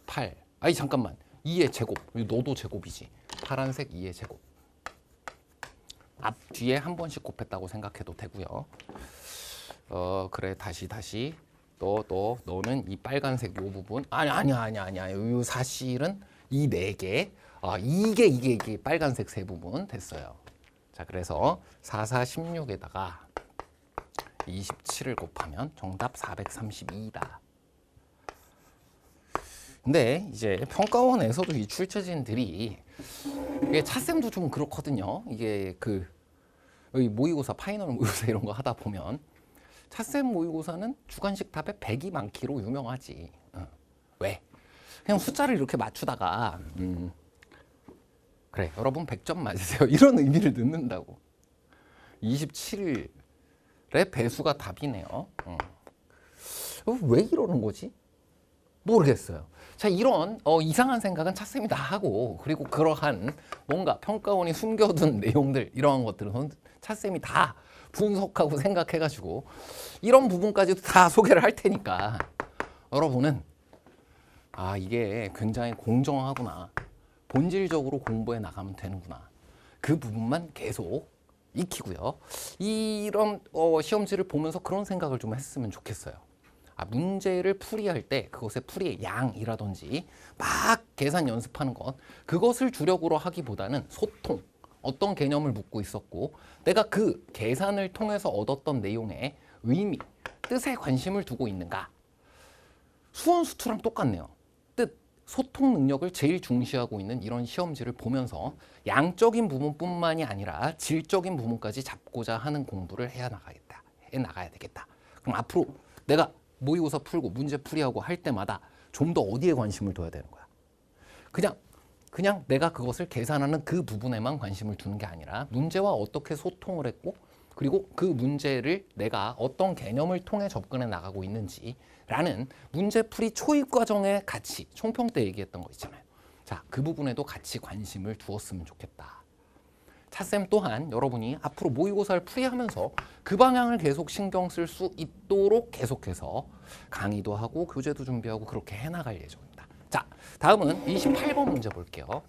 8. 아니 잠깐만. 2의 제곱. 너도 제곱이지. 파란색 2의 제곱. 앞 뒤에 한 번씩 곱했다고 생각해도 되고요. 그래 다시 너는 이 빨간색 요 부분 아니야 요 사실은 이 4개 이게 빨간색 세 부분 됐어요. 자, 그래서 4, 4, 16에다가 27을 곱하면 정답 432이다. 근데 이제 평가원에서도 이 출제진들이 이게 차쌤도 좀 그렇거든요. 이게 여기 모의고사 파이널 모의고사 이런 거 하다 보면 차쌤 모의고사는 주관식 답에 100이 많기로 유명하지. 왜? 그냥 숫자를 이렇게 맞추다가 그래 여러분 100점 맞으세요 이런 의미를 넣는다고. 27의 배수가 답이네요. 왜 이러는 거지? 모르겠어요. 자, 이런 이상한 생각은 차쌤이 다 하고, 그리고 그러한 뭔가 평가원이 숨겨둔 내용들, 이러한 것들은 차쌤이 다 분석하고 생각해가지고 이런 부분까지도 다 소개를 할 테니까 여러분은 아, 이게 굉장히 공정하구나, 본질적으로 공부해 나가면 되는구나, 그 부분만 계속 익히고요. 이런 시험지를 보면서 그런 생각을 좀 했으면 좋겠어요. 아, 문제를 풀이할 때 그것의 풀이의 양이라든지 막 계산 연습하는 것, 그것을 주력으로 하기보다는 소통, 어떤 개념을 묻고 있었고 내가 그 계산을 통해서 얻었던 내용의 의미, 뜻에 관심을 두고 있는가. 수원 수투랑 똑같네요. 뜻, 소통 능력을 제일 중시하고 있는 이런 시험지를 보면서 양적인 부분뿐만이 아니라 질적인 부분까지 잡고자 하는 공부를 해 나가야 되겠다. 그럼 앞으로 내가 모의고사 풀고 문제 풀이하고 할 때마다 좀 더 어디에 관심을 둬야 되는 거야. 그냥 내가 그것을 계산하는 그 부분에만 관심을 두는 게 아니라 문제와 어떻게 소통을 했고, 그리고 그 문제를 내가 어떤 개념을 통해 접근해 나가고 있는지라는 문제풀이 초입 과정의 가치, 총평 때 얘기했던 거 있잖아요. 자, 그 부분에도 같이 관심을 두었으면 좋겠다. 차쌤 또한 여러분이 앞으로 모의고사를 풀이하면서 그 방향을 계속 신경 쓸 수 있도록 계속해서 강의도 하고 교재도 준비하고 그렇게 해나갈 예정입니다. 자, 다음은 28번 문제 볼게요.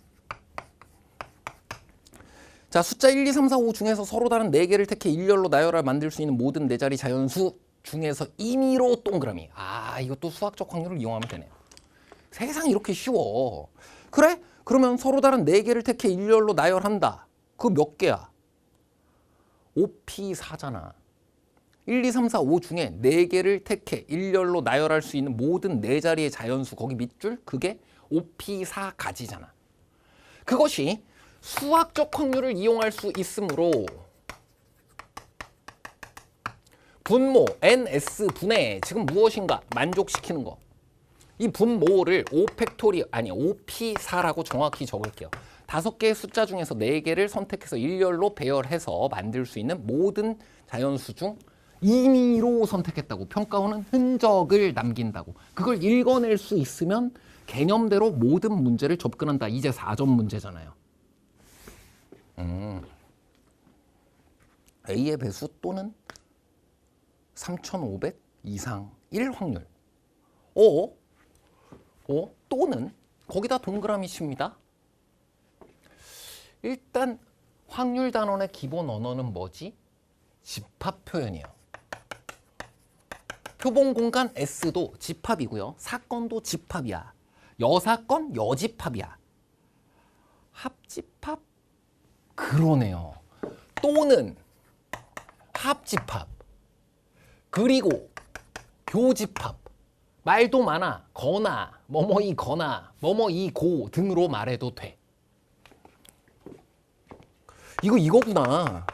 자, 숫자 1, 2, 3, 4, 5 중에서 서로 다른 4개를 택해 일렬로 나열하 만들 수 있는 모든 4자리 자연수 중에서 임의로 동그라미. 아, 이것도 수학적 확률을 이용하면 되네요. 세상 이렇게 쉬워. 그래? 그러면 서로 다른 4개를 택해 일렬로 나열한다. 그거 몇 개야? 5P4잖아. 1, 2, 3, 4, 5 중에 4개를 택해 일렬로 나열할 수 있는 모든 4자리의 자연수, 거기 밑줄, 그게 5P4 가지잖아. 그것이 수학적 확률을 이용할 수 있으므로 분모 NS 분의 지금 무엇인가 만족시키는 거. 이 분모를 5P4라고 정확히 적을게요. 5개의 숫자 중에서 4개를 선택해서 일렬로 배열해서 만들 수 있는 모든 자연수 중 임의로 선택했다고. 평가원은 흔적을 남긴다고. 그걸 읽어낼 수 있으면 개념대로 모든 문제를 접근한다. 이제 4점 문제잖아요. A의 배수 또는 3,500 이상 1 확률. 또는 거기다 동그라미 칩니다. 일단 확률 단원의 기본 언어는 뭐지? 집합 표현이에요. 표본 공간 S도 집합이고요. 사건도 집합이야. 여사건, 여집합이야. 합집합? 그러네요. 또는 합집합. 그리고 교집합. 말도 많아. 거나, 뭐뭐이 거나, 뭐뭐이 고 등으로 말해도 돼. 이거구나.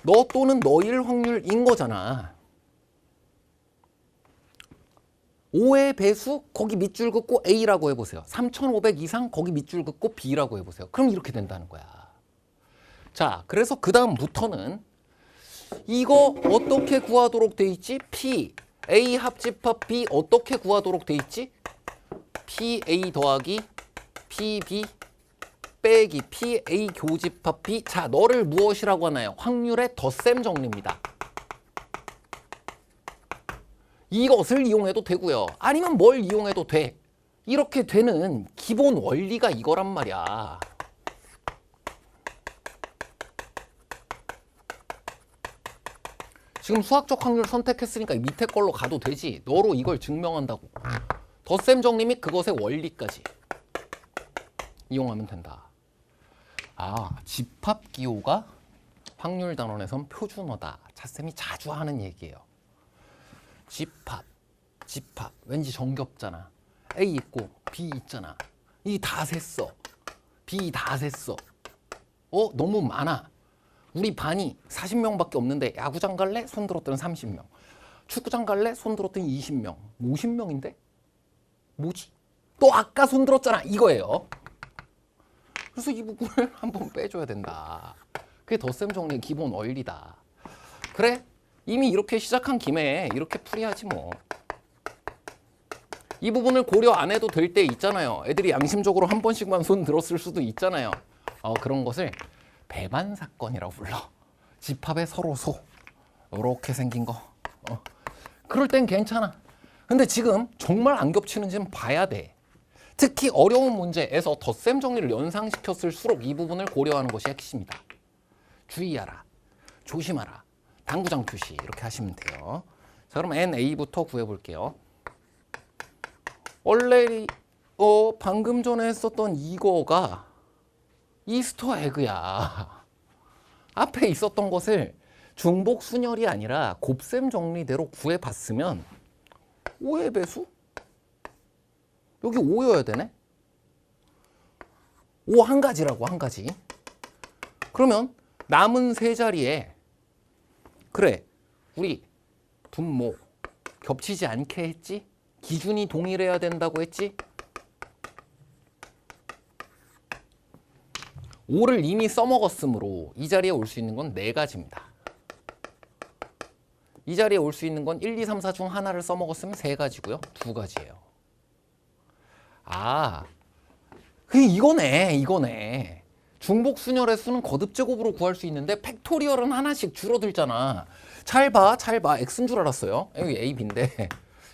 너 또는 너일 확률인 거잖아. 5의 배수 거기 밑줄 긋고 A라고 해보세요. 3,500 이상 거기 밑줄 긋고 B라고 해보세요. 그럼 이렇게 된다는 거야. 자, 그래서 그 다음부터는 이거 어떻게 구하도록 돼 있지? P, A 합집합 B 어떻게 구하도록 돼 있지? PA 더하기 PB 빼기 PA 교집합 B. 자, 너를 무엇이라고 하나요? 확률의 덧셈 정리입니다. 이것을 이용해도 되고요. 아니면 뭘 이용해도 돼. 이렇게 되는 기본 원리가 이거란 말이야. 지금 수학적 확률 선택했으니까 밑에 걸로 가도 되지. 너로 이걸 증명한다고. 덧셈 정리 및 그것의 원리까지 이용하면 된다. 아, 집합 기호가 확률 단원에선 표준어다. 차쌤이 자주 하는 얘기예요. 집합. 왠지 정겹잖아. A 있고 B 있잖아. 이 다 셌어. B 다 셌어. 너무 많아. 우리 반이 40명밖에 없는데 야구장 갈래? 손 들었더니 30명. 축구장 갈래? 손 들었더니 20명. 50명인데? 뭐지? 또 아까 손 들었잖아. 이거예요. 그래서 이 부분을 한번 빼줘야 된다. 그게 덧셈 정리의 기본 원리다. 그래? 이미 이렇게 시작한 김에 이렇게 풀이하지 뭐. 이 부분을 고려 안 해도 될 때 있잖아요. 애들이 양심적으로 한 번씩만 손 들었을 수도 있잖아요. 그런 것을 배반 사건이라고 불러. 집합의 서로소. 이렇게 생긴 거. 그럴 땐 괜찮아. 근데 지금 정말 안 겹치는지는 봐야 돼. 특히 어려운 문제에서 덧셈 정리를 연상시켰을수록 이 부분을 고려하는 것이 핵심이다. 주의하라. 조심하라. 당구장 표시 이렇게 하시면 돼요. 자, 그럼 NA부터 구해볼게요. 원래 방금 전에 했었던 이거가 이스터 에그야. 앞에 있었던 것을 중복 순열이 아니라 곱셈 정리대로 구해봤으면 5의 배수? 여기 5여야 되네? 5 한 가지라고, 한 가지. 그러면 남은 세 자리에 그래, 우리 분모 겹치지 않게 했지? 기준이 동일해야 된다고 했지? 5를 이미 써먹었으므로 이 자리에 올 수 있는 건 4가지입니다. 이 자리에 올 수 있는 건 1, 2, 3, 4 중 하나를 써먹었으면 3가지고요. 2가지예요. 이거네. 중복 순열의 수는 거듭 제곱으로 구할 수 있는데 팩토리얼은 하나씩 줄어들잖아. 잘 봐. X인 줄 알았어요. 여기 A, B인데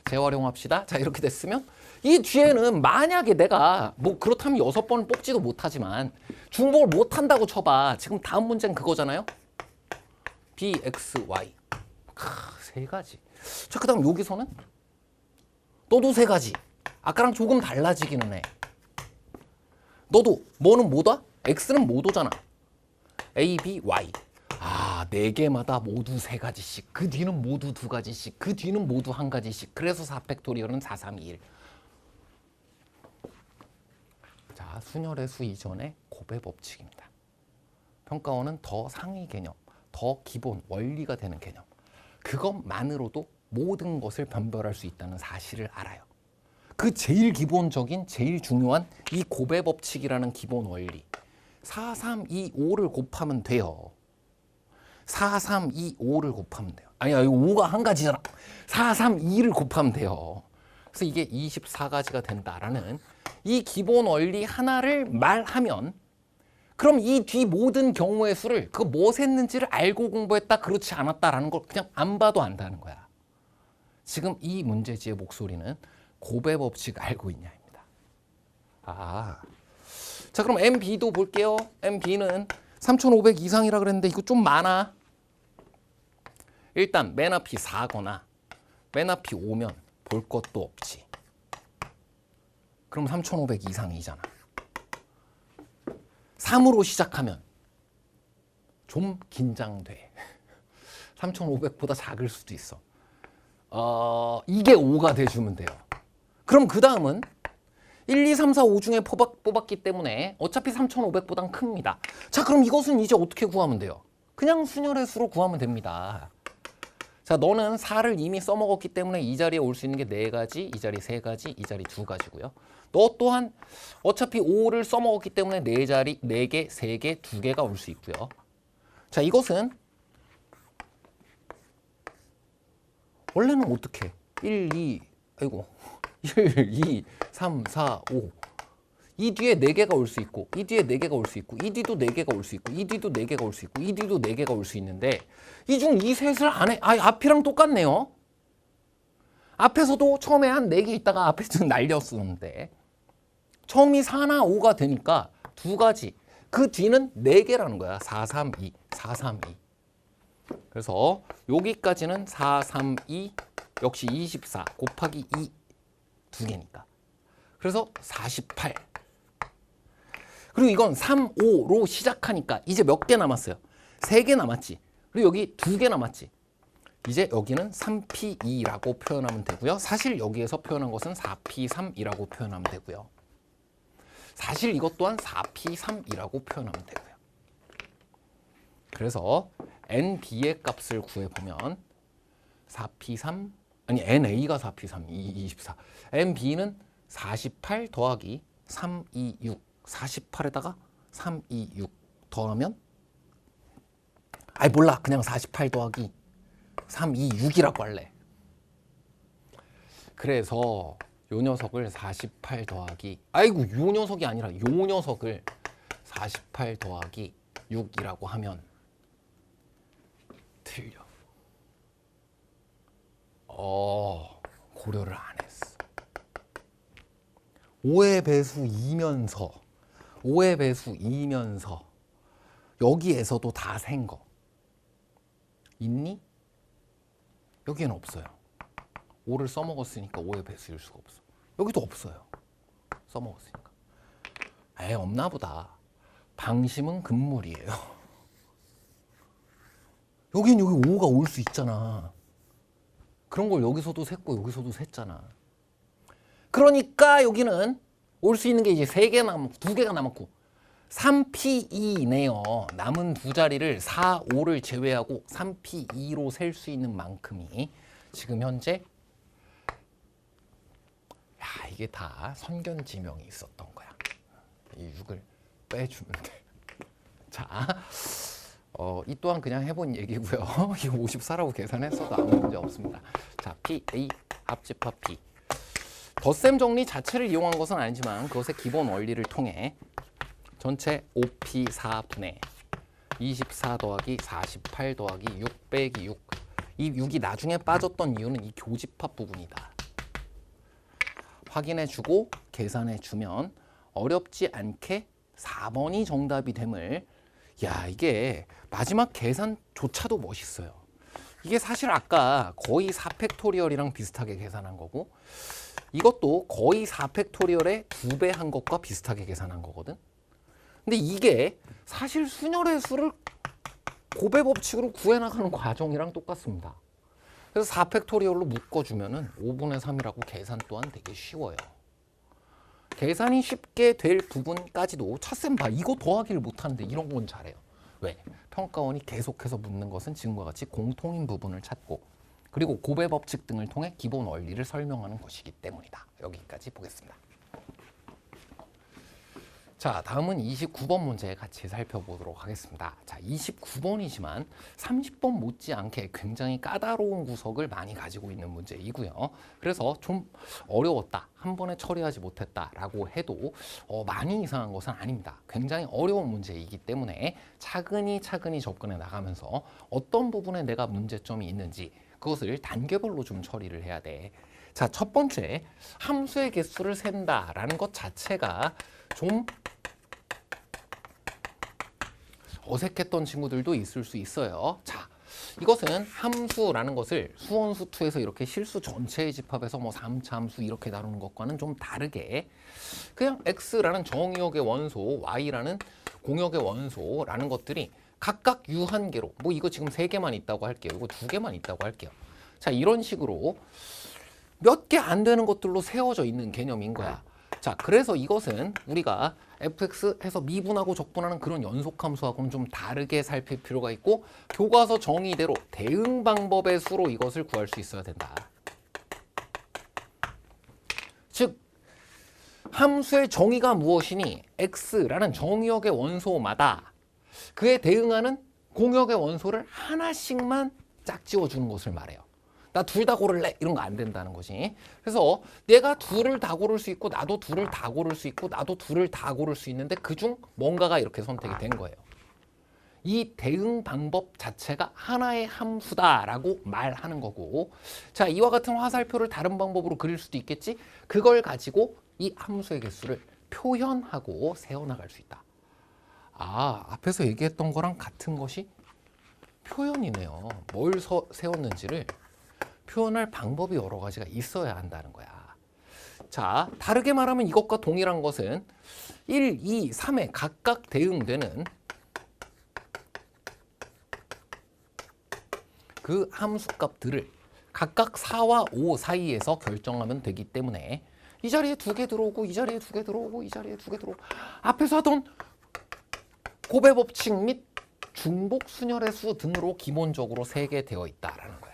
재활용합시다. 자, 이렇게 됐으면 이 뒤에는 만약에 내가 뭐 그렇다면 6번을 뽑지도 못하지만 중복을 못한다고 쳐봐. 지금 다음 문제는 그거잖아요. B, X, Y. 3가지. 자, 그 다음 여기서는 너도 3가지. 아까랑 조금 달라지기는 해. 너도 뭐는 뭐다? X는 뭐도잖아. A, B, Y. 4개마다 모두 3가지씩. 그 뒤는 모두 2가지씩. 그 뒤는 모두 1가지씩. 그래서 4팩토리얼은 4, 3, 2, 1. 자, 순열의 수 이전의 곱의 법칙입니다. 평가원은 더 상위 개념, 더 기본, 원리가 되는 개념. 그것만으로도 모든 것을 변별할 수 있다는 사실을 알아요. 그 제일 기본적인, 제일 중요한 이 곱의 법칙이라는 기본 원리. 4, 3, 2, 5를 곱하면 돼요. 4, 3, 2, 5를 곱하면 돼요. 아니야, 이거 5가 한 가지잖아. 4, 3, 2를 곱하면 돼요. 그래서 이게 24가지가 된다라는 이 기본 원리 하나를 말하면 그럼 이 뒤 모든 경우의 수를 그거 뭐 셌는지를 알고 공부했다, 그렇지 않았다라는 걸 그냥 안 봐도 안다는 거야. 지금 이 문제지의 목소리는 곱의 법칙 알고 있냐입니다. 자, 그럼 MB도 볼게요. MB는 3,500 이상이라 그랬는데 이거 좀 많아. 일단 맨 앞이 4거나 맨 앞이 5면 볼 것도 없지. 그럼 3,500 이상이잖아. 3으로 시작하면 좀 긴장돼. 3,500보다 작을 수도 있어. 이게 5가 돼주면 돼요. 그럼 그 다음은 1, 2, 3, 4, 5 중에 뽑았기 때문에 어차피 3,500보단 큽니다. 자, 그럼 이것은 이제 어떻게 구하면 돼요? 그냥 순열의 수로 구하면 됩니다. 자, 너는 4를 이미 써먹었기 때문에 이 자리에 올 수 있는 게 4가지, 이 자리 3가지, 이 자리 2가지고요. 너 또한 어차피 5를 써먹었기 때문에 4자리, 4개, 3개, 2개가 올 수 있고요. 자, 이것은 원래는 어떻게? 1, 2, 3, 4, 5. 이 뒤에 4개가 올 수 있고, 이 뒤에 4개가 올 수 있고, 이 뒤도 4개가 올 수 있고, 이 뒤도 4개가 올 수 있고, 이 뒤도 4개가 올 수 있는데 이 중 이 셋을 안 해. 앞이랑 똑같네요. 앞에서도 처음에 한 4개 있다가 앞에 좀 날렸었는데 처음이 4나 5가 되니까 2가지. 그 뒤는 4개라는 거야. 4, 3, 2, 4, 3, 2. 그래서 여기까지는 4, 3, 2 역시 24 곱하기 2 2개니까. 그래서 48. 그리고 이건 3, 5로 시작하니까 이제 몇 개 남았어요? 3개 남았지. 그리고 여기 2개 남았지. 이제 여기는 3P2라고 표현하면 되고요. 사실 여기에서 표현한 것은 4P3이라고 표현하면 되고요. 사실 이것 또한 4P3이라고 표현하면 되고요. 그래서 NB의 값을 구해보면 4P3, NA가 4P3, 24. NB는 48 더하기 3, 2, 6. 48에다가 3, 2, 6 더하면 몰라. 그냥 48 더하기 3, 2, 6이라고 할래. 그래서 요 녀석을 48 더하기 아이고 요 녀석이 아니라 요 녀석을 48 더하기 6이라고 하면 틀려. 고려를 안 했어. 5의 배수 5의 배수 이면서 여기에서도 다 센 거 있니? 여기에는 없어요. 5를 써먹었으니까 5의 배수일 수가 없어. 여기도 없어요. 써먹었으니까. 없나 보다. 방심은 금물이에요. 여긴 여기 5가 올 수 있잖아. 그런 걸 여기서도 셌고 여기서도 셌잖아. 그러니까 여기는 올 수 있는 게 이제 3개 남았고 2개가 남았고 3P2네요. 남은 두 자리를 4, 5를 제외하고 3P2로 셀 수 있는 만큼이 지금 현재 이게 다 선견지명이 있었던 거야. 이 6을 빼주면 돼. 자, 이 또한 그냥 해본 얘기고요. 이거 54라고 계산했어도 아무 문제 없습니다. 자, PA 합집합 P. 덧셈 정리 자체를 이용한 것은 아니지만 그것의 기본 원리를 통해 전체 5P4분의 24 더하기 48 더하기 6 빼기 6. 이 6이 나중에 빠졌던 이유는 이 교집합 부분이다. 확인해주고 계산해주면 어렵지 않게 4번이 정답이 됨을. 이게 마지막 계산조차도 멋있어요. 이게 사실 아까 거의 4팩토리얼이랑 비슷하게 계산한 거고 이것도 거의 4팩토리얼의 2배 한 것과 비슷하게 계산한 거거든. 근데 이게 사실 순열의 수를 곱의 법칙으로 구해나가는 과정이랑 똑같습니다. 그래서 4팩토리얼로 묶어주면은 5분의 3이라고 계산 또한 되게 쉬워요. 계산이 쉽게 될 부분까지도 차쌤 봐. 이거 더하기를 못하는데 이런 건 잘해요. 왜? 평가원이 계속해서 묻는 것은 지금과 같이 공통인 부분을 찾고 그리고 곱의 법칙 등을 통해 기본 원리를 설명하는 것이기 때문이다. 여기까지 보겠습니다. 자, 다음은 29번 문제 같이 살펴보도록 하겠습니다. 자, 29번이지만 30번 못지않게 굉장히 까다로운 구석을 많이 가지고 있는 문제이고요. 그래서 좀 어려웠다, 한 번에 처리하지 못했다라고 해도 많이 이상한 것은 아닙니다. 굉장히 어려운 문제이기 때문에 차근히 접근해 나가면서 어떤 부분에 내가 문제점이 있는지 그것을 단계별로 좀 처리를 해야 돼. 자, 첫 번째, 함수의 개수를 센다라는 것 자체가 좀 어색했던 친구들도 있을 수 있어요. 자, 이것은 함수라는 것을 수원수2에서 이렇게 실수 전체의 집합에서 뭐 3차 함수 이렇게 다루는 것과는 좀 다르게 그냥 x라는 정의역의 원소, y라는 공역의 원소라는 것들이 각각 유한계로 뭐 이거 지금 3개만 있다고 할게요. 이거 2개만 있다고 할게요. 자, 이런 식으로 몇 개 안 되는 것들로 세워져 있는 개념인 거야. 자, 그래서 이것은 우리가 fx 해서 미분하고 적분하는 그런 연속함수하고는 좀 다르게 살필 필요가 있고 교과서 정의대로 대응 방법의 수로 이것을 구할 수 있어야 된다. 즉, 함수의 정의가 무엇이니 x라는 정의역의 원소마다 그에 대응하는 공역의 원소를 하나씩만 짝지워주는 것을 말해요. 나 둘 다 고를래? 이런 거 안 된다는 거지. 그래서 내가 둘을 다 고를 수 있고 나도 둘을 다 고를 수 있고 나도 둘을 다 고를 수 있는데 그중 뭔가가 이렇게 선택이 된 거예요. 이 대응 방법 자체가 하나의 함수다라고 말하는 거고, 자, 이와 같은 화살표를 다른 방법으로 그릴 수도 있겠지. 그걸 가지고 이 함수의 개수를 표현하고 세워나갈 수 있다. 앞에서 얘기했던 거랑 같은 것이 표현이네요. 뭘 세웠는지를 표현할 방법이 여러 가지가 있어야 한다는 거야. 자, 다르게 말하면 이것과 동일한 것은 1, 2, 3에 각각 대응되는 그 함수값들을 각각 4와 5 사이에서 결정하면 되기 때문에 이 자리에 2개 들어오고 이 자리에 2개 들어오고 이 자리에 2개 들어오고 앞에서 하던 곱의 법칙 및 중복 순열의 수 등으로 기본적으로 3개 되어 있다라는 거야.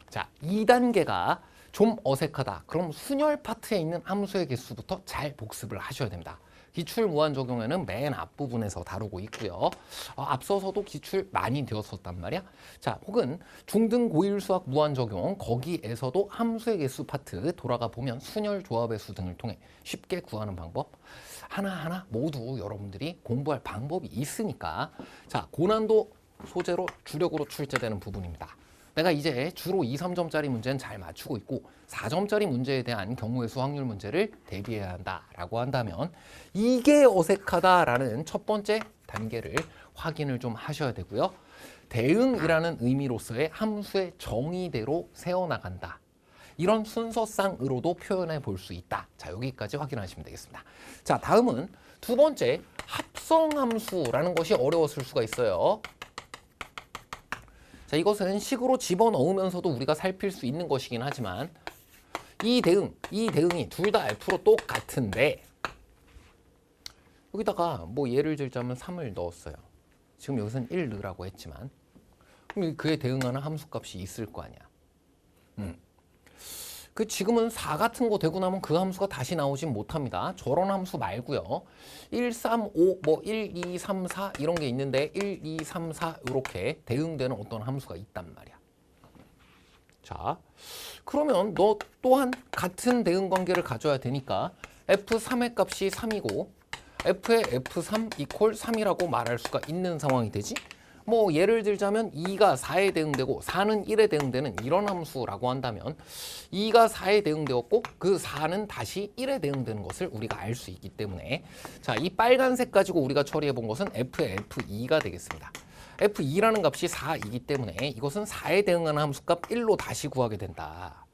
자, 2단계가 좀 어색하다. 그럼 순열 파트에 있는 함수의 개수부터 잘 복습을 하셔야 됩니다. 기출 무한적용에는 맨 앞부분에서 다루고 있고요. 앞서서도 기출 많이 되었었단 말이야. 자, 혹은 중등 고1 수학 무한적용 거기에서도 함수의 개수 파트 돌아가 보면 순열 조합의 수 등을 통해 쉽게 구하는 방법 하나하나 모두 여러분들이 공부할 방법이 있으니까 자, 고난도 소재로 주력으로 출제되는 부분입니다. 내가 이제 주로 2, 3점짜리 문제는 잘 맞추고 있고 4점짜리 문제에 대한 경우의 수 확률 문제를 대비해야 한다라고 한다면 이게 어색하다라는 첫 번째 단계를 확인을 좀 하셔야 되고요. 대응이라는 의미로서의 함수의 정의대로 세워나간다. 이런 순서상으로도 표현해 볼 수 있다. 자, 여기까지 확인하시면 되겠습니다. 자, 다음은 두 번째 합성함수라는 것이 어려웠을 수가 있어요. 자, 이것은 식으로 집어넣으면서도 우리가 살필 수 있는 것이긴 하지만 이 대응이 둘 다 F로 똑같은데 여기다가 뭐 예를 들자면 3을 넣었어요. 지금 여기서는 1 넣으라고 했지만 그럼 그에 대응하는 함수값이 있을 거 아니야. 그 지금은 4 같은 거 되고 나면 그 함수가 다시 나오진 못합니다. 저런 함수 말고요. 1, 3, 5, 뭐 1, 2, 3, 4 이런 게 있는데 1, 2, 3, 4 이렇게 대응되는 어떤 함수가 있단 말이야. 자, 그러면 너 또한 같은 대응 관계를 가져야 되니까 F3의 값이 3이고 F의 F3 이퀄 3이라고 말할 수가 있는 상황이 되지. 뭐 예를 들자면 2가 4에 대응되고 4는 1에 대응되는 이런 함수라고 한다면 2가 4에 대응되었고 그 4는 다시 1에 대응되는 것을 우리가 알 수 있기 때문에 자, 이 빨간색 가지고 우리가 처리해 본 것은 F의 F2가 되겠습니다. F2라는 값이 4이기 때문에 이것은 4에 대응하는 함수값 1로 다시 구하게 된다.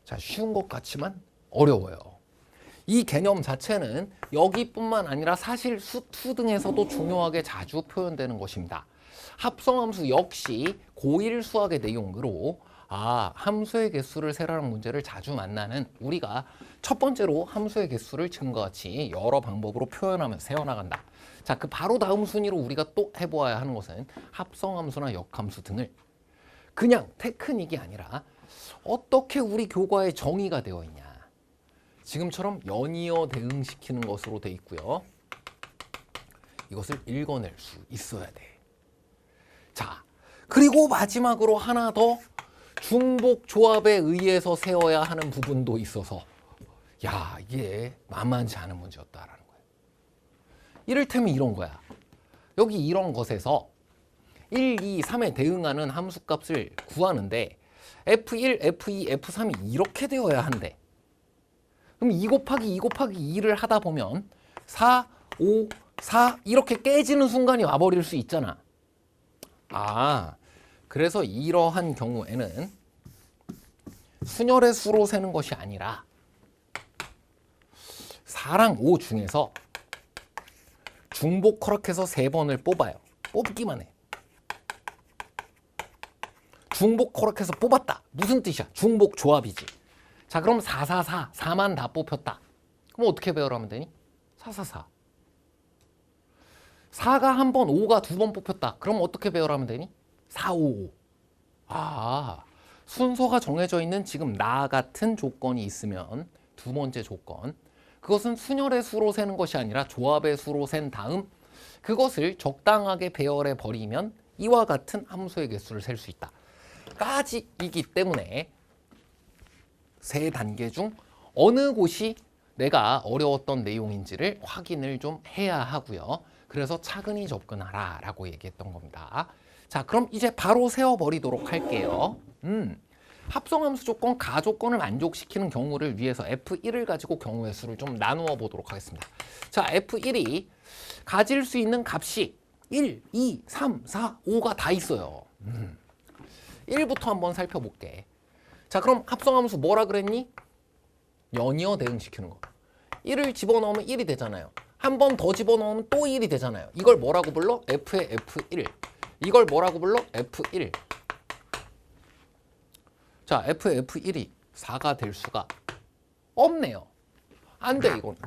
자, 쉬운 것 같지만 어려워요. 이 개념 자체는 여기뿐만 아니라 사실 수 등에서도 중요하게 자주 표현되는 것입니다. 합성함수 역시 고1 수학의 내용으로 함수의 개수를 세라는 문제를 자주 만나는 우리가 첫 번째로 함수의 개수를 지금과 같이 여러 방법으로 표현하며 세워나간다. 자, 그 바로 다음 순위로 우리가 또 해보아야 하는 것은 합성함수나 역함수 등을 그냥 테크닉이 아니라 어떻게 우리 교과에 정의가 되어 있냐. 지금처럼 연이어 대응시키는 것으로 돼 있고요. 이것을 읽어낼 수 있어야 돼. 자, 그리고 마지막으로 하나 더 중복 조합에 의해서 세워야 하는 부분도 있어서 야, 이게 만만치 않은 문제였다라는 거예요. 이를테면 이런 거야. 여기 이런 것에서 1, 2, 3에 대응하는 함수값을 구하는데 F1, F2, F3이 이렇게 되어야 한대. 그럼 2 곱하기 2 곱하기 2를 하다 보면 4, 5, 4 이렇게 깨지는 순간이 와버릴 수 있잖아. 그래서 이러한 경우에는 순열의 수로 세는 것이 아니라 4랑 5 중에서 중복 허락해서 3번을 뽑아요. 뽑기만 해. 중복 허락해서 뽑았다. 무슨 뜻이야? 중복 조합이지. 자, 그럼 4, 4, 4, 4만 다 뽑혔다. 그럼 어떻게 배열하면 되니? 4, 4, 4. 4가 한 번, 5가 2번 뽑혔다. 그럼 어떻게 배열하면 되니? 4, 5, 5. 순서가 정해져 있는 지금 나 같은 조건이 있으면 두 번째 조건. 그것은 순열의 수로 세는 것이 아니라 조합의 수로 센 다음 그것을 적당하게 배열해 버리면 이와 같은 함수의 개수를 셀 수 있다. 까지이기 때문에 세 단계 중 어느 곳이 내가 어려웠던 내용인지를 확인을 좀 해야 하고요. 그래서 차근히 접근하라 라고 얘기했던 겁니다. 자, 그럼 이제 바로 세워버리도록 할게요. 합성함수 조건, 가조건을 만족시키는 경우를 위해서 F1을 가지고 경우의 수를 좀 나누어 보도록 하겠습니다. 자, F1이 가질 수 있는 값이 1, 2, 3, 4, 5가 다 있어요. 1부터 한번 살펴볼게. 자, 그럼 합성함수 뭐라 그랬니? 연이어 대응시키는 거. 1을 집어넣으면 1이 되잖아요. 한 번 더 집어넣으면 또 1이 되잖아요. 이걸 뭐라고 불러? F의 F1. 이걸 뭐라고 불러? F1. 자, F의 F1이 4가 될 수가 없네요. 안 돼, 이건.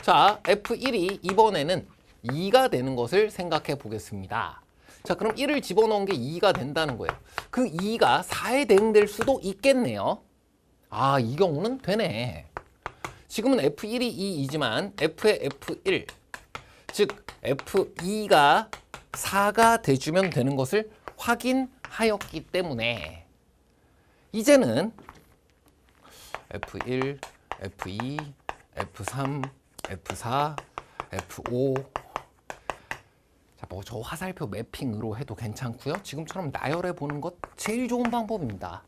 자, F1이 이번에는 2가 되는 것을 생각해 보겠습니다. 자, 그럼 1을 집어넣은 게 2가 된다는 거예요. 그 2가 4에 대응될 수도 있겠네요. 아, 이 경우는 되네. 지금은 F1이 2이지만 F의 F1, 즉 F2가 4가 돼주면 되는 것을 확인하였기 때문에 이제는 F1, F2, F3, F4, F5 자, 뭐 저 화살표 매핑으로 해도 괜찮고요. 지금처럼 나열해 보는 것 제일 좋은 방법입니다.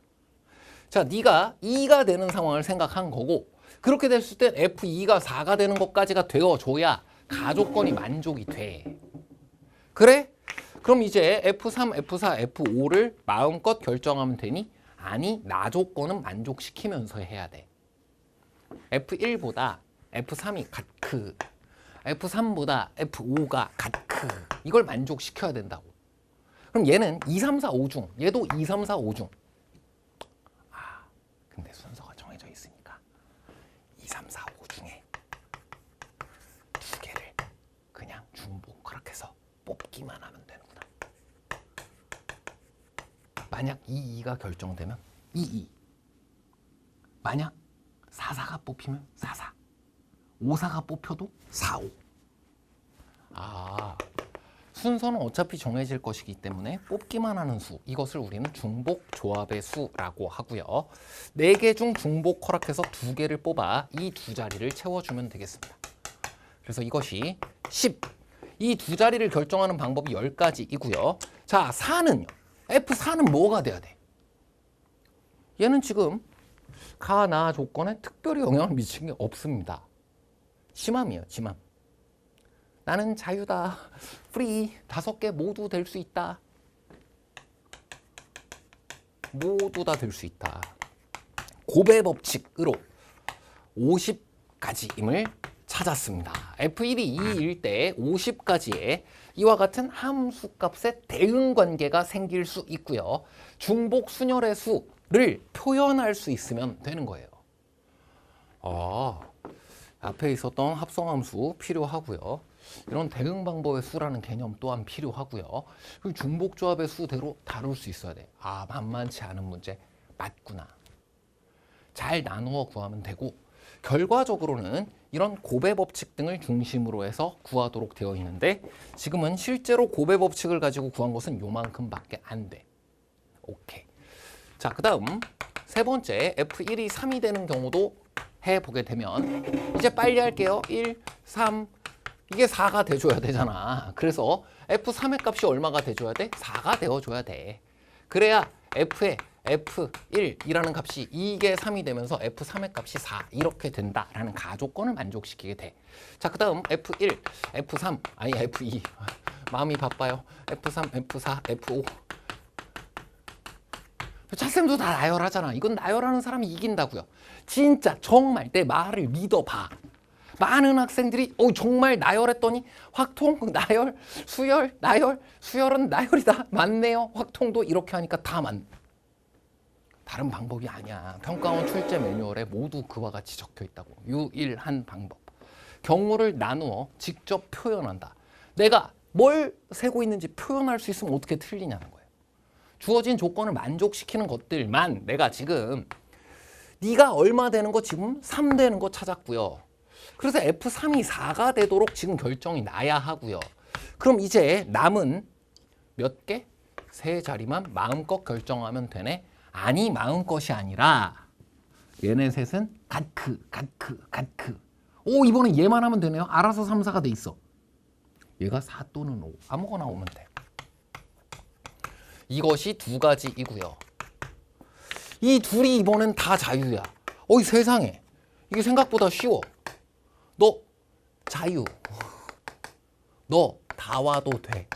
자, 네가 2가 되는 상황을 생각한 거고 그렇게 됐을 땐 F2가 4가 되는 것까지가 되어줘야 가조건이 만족이 돼. 그래? 그럼 이제 F3, F4, F5를 마음껏 결정하면 되니? 아니, 나 조건은 만족시키면서 해야 돼. F1보다 F3이 같크, F3보다 F5가 같크. 이걸 만족시켜야 된다고. 그럼 얘는 2, 3, 4, 5 중, 얘도 2, 3, 4, 5 중. 아, 근데 순서가 정해져 있으니까 2, 3, 4, 5 중에 두 개를 그냥 중복 그렇게서 뽑기만 하면 되는구나. 만약 2, 2가 결정되면 2, 2. 만약 4, 4가 뽑히면 4, 4. 5, 4가 뽑혀도 4, 5. 아, 순서는 어차피 정해질 것이기 때문에 뽑기만 하는 수, 이것을 우리는 중복 조합의 수라고 하고요. 4개 중 중복 허락해서 2개를 뽑아 이 두 자리를 채워주면 되겠습니다. 그래서 이것이 10. 이 두 자리를 결정하는 방법이 10가지이고요. 자, 4는요. F4는 뭐가 돼야 돼? 얘는 지금 가, 나 조건에 특별히 영향을 미치는 게 없습니다. 지맘이에요, 지맘. 나는 자유다. 프리. 5개 모두 될 수 있다. 모두 다 될 수 있다. 고배 법칙으로 50가지임을 찾았습니다. F1이 2일 때 50가지의 이와 같은 함수 값의 대응 관계가 생길 수 있고요. 중복 순열의 수를 표현할 수 있으면 되는 거예요. 앞에 있었던 합성함수 필요하고요. 이런 대응 방법의 수라는 개념 또한 필요하고요. 그리고 중복조합의 수대로 다룰 수 있어야 돼. 아, 만만치 않은 문제 맞구나. 잘 나누어 구하면 되고 결과적으로는 이런 고배 법칙 등을 중심으로 해서 구하도록 되어 있는데 지금은 실제로 고배 법칙을 가지고 구한 것은 요만큼밖에 안 돼. 오케이. 자, 그 다음 세 번째 F1이 3이 되는 경우도 해보게 되면 이제 빨리 할게요. 1, 3 이게 4가 돼줘야 되잖아. 그래서 F3의 값이 얼마가 돼줘야 돼? 4가 되어줘야 돼. 그래야 F의 F1이라는 값이 이게 3이 되면서 F3의 값이 4 이렇게 된다라는 가조건을 만족시키게 돼. 자, 그 다음 F1, F3, 아니 F2 마음이 바빠요. F3, F4, F5 차쌤도 다 나열하잖아. 이건 나열하는 사람이 이긴다고요. 진짜 정말 내 말을 믿어봐. 많은 학생들이 정말 나열했더니 확통, 나열, 수열, 나열, 수열은 나열이다. 맞네요. 확통도 이렇게 하니까 다 맞네. 다른 방법이 아니야. 평가원 출제 매뉴얼에 모두 그와 같이 적혀 있다고. 유일한 방법. 경우를 나누어 직접 표현한다. 내가 뭘 세고 있는지 표현할 수 있으면 어떻게 틀리냐는 거예요. 주어진 조건을 만족시키는 것들만 내가 지금 네가 얼마 되는 거 지금 3 되는 거 찾았고요. 그래서 F3이 4가 되도록 지금 결정이 나야 하고요. 그럼 이제 남은 몇 개? 3자리만 마음껏 결정하면 되네? 아니, 마음껏이 아니라 얘네 셋은 같크. 이번엔 얘만 하면 되네요. 알아서 3, 4가 돼 있어. 얘가 4 또는 5. 아무거나 오면 돼. 이것이 2가지이고요. 이 둘이 이번엔 다 자유야. 세상에. 이게 생각보다 쉬워. 너 자유. 너 다 와도 돼.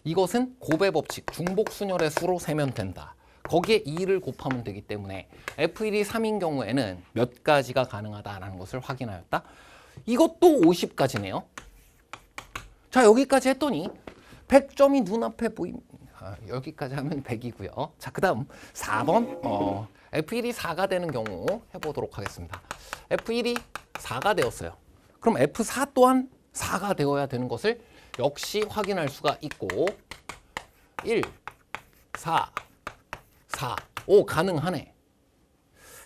이것은 고배 법칙, 중복 순열의 수로 세면 된다. 거기에 2를 곱하면 되기 때문에 F1이 3인 경우에는 몇 가지가 가능하다라는 것을 확인하였다. 이것도 50가지네요. 자, 여기까지 했더니 100점이 눈앞에 보입니다. 여기까지 하면 100이고요. 자, 그 다음 4번 F1이 4가 되는 경우 해보도록 하겠습니다. F1이 4가 되었어요. 그럼 F4 또한 4가 되어야 되는 것을 역시 확인할 수가 있고 1, 4, 4, 가능하네.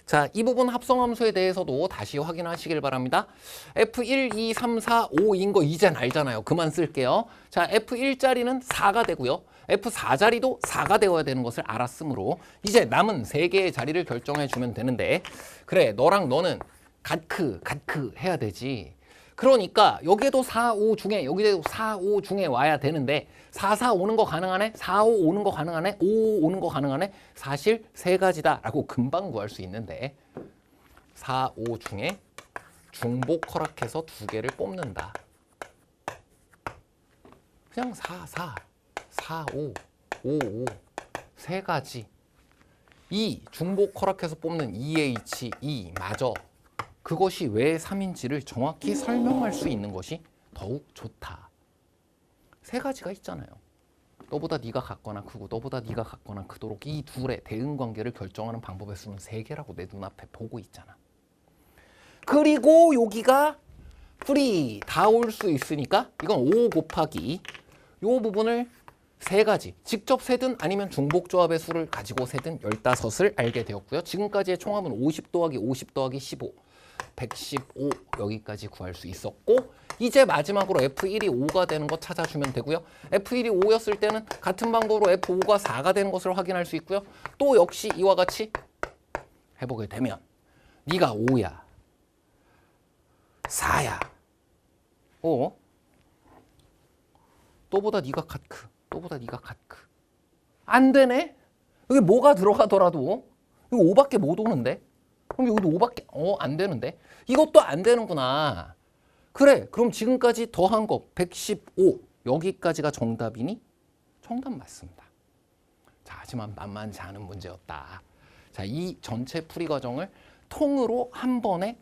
자, 이 부분 합성함수에 대해서도 다시 확인하시길 바랍니다. F1, 2, 3, 4, 5인 거 이젠 알잖아요. 그만 쓸게요. 자, F1짜리는 4가 되고요. F4자리도 4가 되어야 되는 것을 알았으므로 이제 남은 3개의 자리를 결정해 주면 되는데, 그래, 너랑 너는 같크 해야 되지. 그러니까 여기에도 4, 5 중에, 여기에도 4, 5 중에 와야 되는데 4, 4 오는 거 가능하네? 4, 5 오는 거 가능하네? 5 오는 거 가능하네? 사실 3가지다 라고 금방 구할 수 있는데 4, 5 중에 중복 허락해서 2개를 뽑는다. 그냥 4, 4, 4, 5, 5, 5 3가지. 이 중복 허락해서 뽑는 EH2 마저 그것이 왜 3인지를 정확히 설명할 수 있는 것이 더욱 좋다. 3가지가 있잖아요. 너보다 네가 같거나 크고 너보다 네가 같거나 크도록 이 둘의 대응 관계를 결정하는 방법의 수는 3개라고 내 눈앞에 보고 있잖아. 그리고 여기가 풀이 다 올 수 있으니까 이건 5 곱하기 이 부분을 3가지 직접 세든 아니면 중복조합의 수를 가지고 세든 15을 알게 되었고요. 지금까지의 총합은 50 더하기 50 더하기 15 115 여기까지 구할 수 있었고, 이제 마지막으로 F1이 5가 되는 거 찾아주면 되고요. F1이 5였을 때는 같은 방법으로 F5가 4가 되는 것을 확인할 수 있고요. 또 역시 이와 같이 해보게 되면 네가 5야 4야 너보다 네가 같크 너보다 네가 같크 안 되네? 여기 뭐가 들어가더라도 여기 5밖에 못 오는데? 그럼 여기도 5밖에 안 되는데? 이것도 안 되는구나. 그래, 그럼 지금까지 더한 거 115 여기까지가 정답이니? 정답 맞습니다. 자, 하지만 만만치 않은 문제였다. 자, 이 전체 풀이 과정을 통으로 한 번에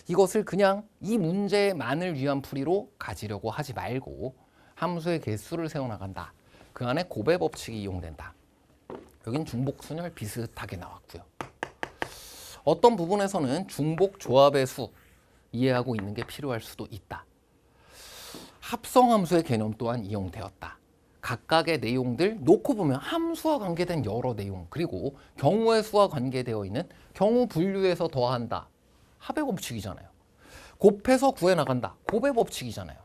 이것을 그냥 이 문제만을 위한 풀이로 가지려고 하지 말고 함수의 개수를 세워나간다. 그 안에 곱의 법칙이 이용된다. 여긴 중복 순열 비슷하게 나왔고요. 어떤 부분에서는 중복 조합의 수 이해하고 있는 게 필요할 수도 있다. 합성함수의 개념 또한 이용되었다. 각각의 내용들 놓고 보면 함수와 관계된 여러 내용, 그리고 경우의 수와 관계되어 있는 경우 분류에서 더한다. 합의 법칙이잖아요. 곱해서 구해나간다. 곱의 법칙이잖아요.